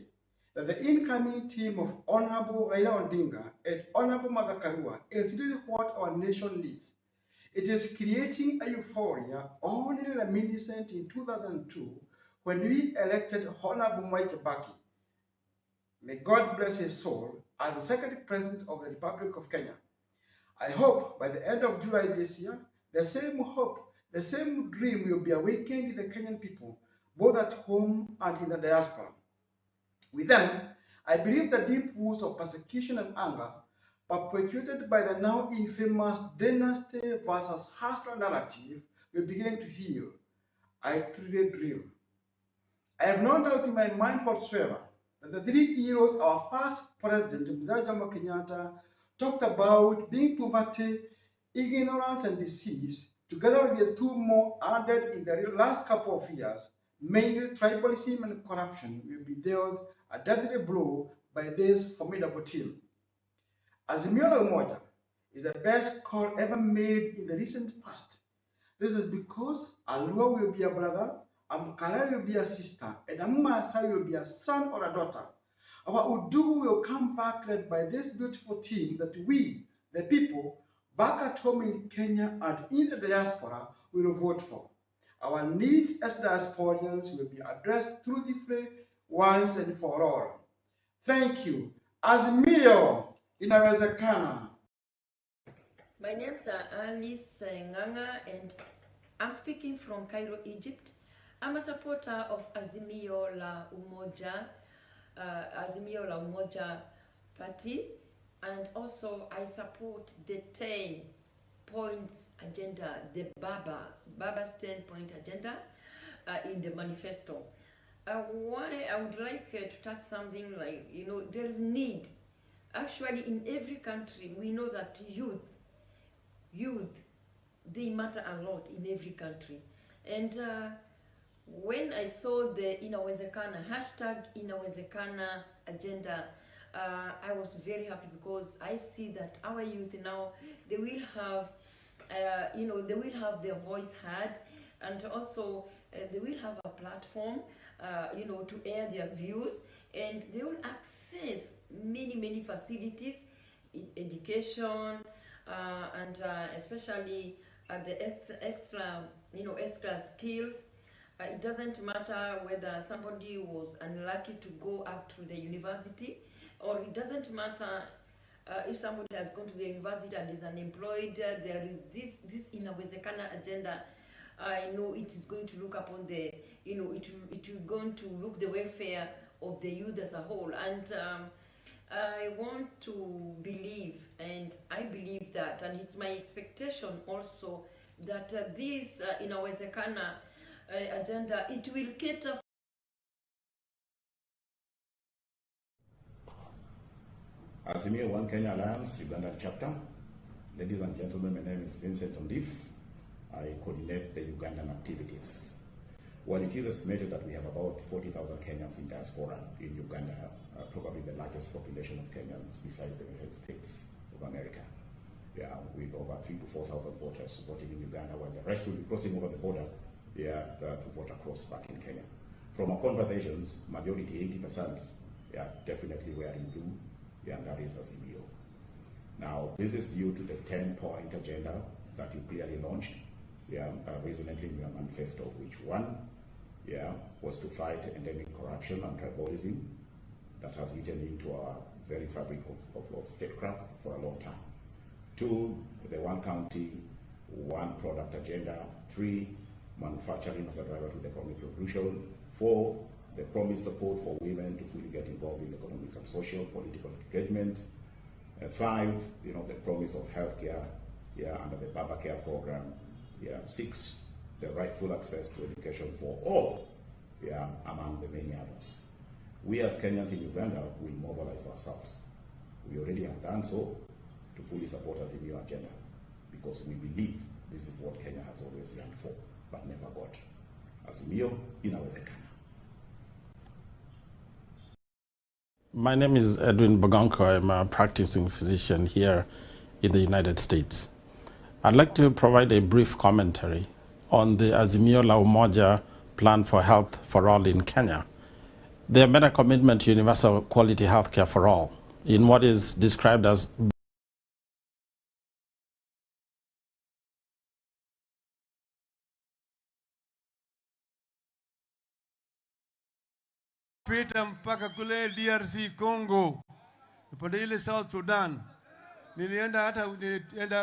Speaker 2: that the incoming team of Honorable Raila Odinga and Honorable Mother Karua is really what our nation needs. It is creating a euphoria only reminiscent in 2002 when we elected Honorable Mwai Kibaki. May God bless his soul as the second president of the Republic of Kenya. I hope by the end of July this year, the same hope, the same dream will be awakened in the Kenyan people, both at home and in the diaspora. With them, I believe the deep wounds of persecution and anger perpetuated by the now infamous dynasty versus hustler narrative will begin to heal. I truly dream. I have no doubt in my mind whatsoever that the three heroes our first president, Mzee Jomo Kenyatta, talked about being poverty, ignorance, and disease, together with the two more added in the last couple of years, mainly tribalism and corruption, will be dealt a deadly blow by this formidable team. Azimio la Umoja is the best call ever made in the recent past. This is because Alua will be a brother, Amkalari will be a sister, and Amasai will be a son or a daughter. Our Udugu will come back led by this beautiful team that we, the people, back at home in Kenya and in the diaspora, will vote for. Our needs as diasporians will be addressed truthfully once and for all. Thank you. Azimio inawezekana.
Speaker 7: My name is Alice Nganga and I'm speaking from Cairo, Egypt. I'm a supporter of Azimio la Umoja party, and also I support the 10 points agenda, the Baba's 10-point agenda in the manifesto. Why I would like to touch something like, there is need. Actually, in every country, we know that youth, they matter a lot in every country. And when I saw the Inawezekana, hashtag Inawezekana agenda, I was very happy because I see that our youth now, they will have, they will have their voice heard, and also they will have a platform, to air their views, and they will access many facilities, education, and especially the extra skills. It doesn't matter whether somebody was unlucky to go up to the university, or it doesn't matter if somebody has gone to the university and is unemployed. There is this Inawezekana agenda. I know it is going to look upon the, it will going to look the welfare of the youth as a whole. And I want to believe, and I believe that, and it's my expectation also, that this Inawezekana agenda, it will cater.
Speaker 11: Azimio One Kenya Alliance, Uganda chapter. Ladies and gentlemen, my name is Vincent Ondif. I coordinate the Ugandan activities. Well, it is estimated that we have about 40,000 Kenyans in diaspora in Uganda, probably the largest population of Kenyans besides the United States of America. Yeah, with over 3,000 to 4,000 voters voting in Uganda, while the rest will be crossing over the border to vote across back in Kenya. From our conversations, majority, 80%, definitely we are in blue, and that is Azimio. Now, this is due to the 10-point agenda that you clearly launched recently in your manifesto, which one, was to fight endemic corruption and tribalism that has eaten into our very fabric of statecraft for a long time. 2, the one county, one product agenda. 3, manufacturing as a driver to the economic revolution. 4, the promised support for women to fully get involved in economic and social, political engagement. 5, the promise of healthcare under the Baba Care program, seeks the rightful access to education for all, among the many others. We as Kenyans in Uganda will mobilize ourselves. We already have done so to fully support Azimio agenda, because we believe this is what Kenya has always yearned for, but never got. Azimio inawezekana.
Speaker 12: My name is Edwin Bogonko. I'm a practicing physician here in the United States. I'd like to provide a brief commentary on the Azimio la Umoja plan for health for all in Kenya. They have made a commitment to universal quality healthcare for all in what is described as
Speaker 13: pita mpaka kule DRC Congo, upande ile South Sudan. Nilienda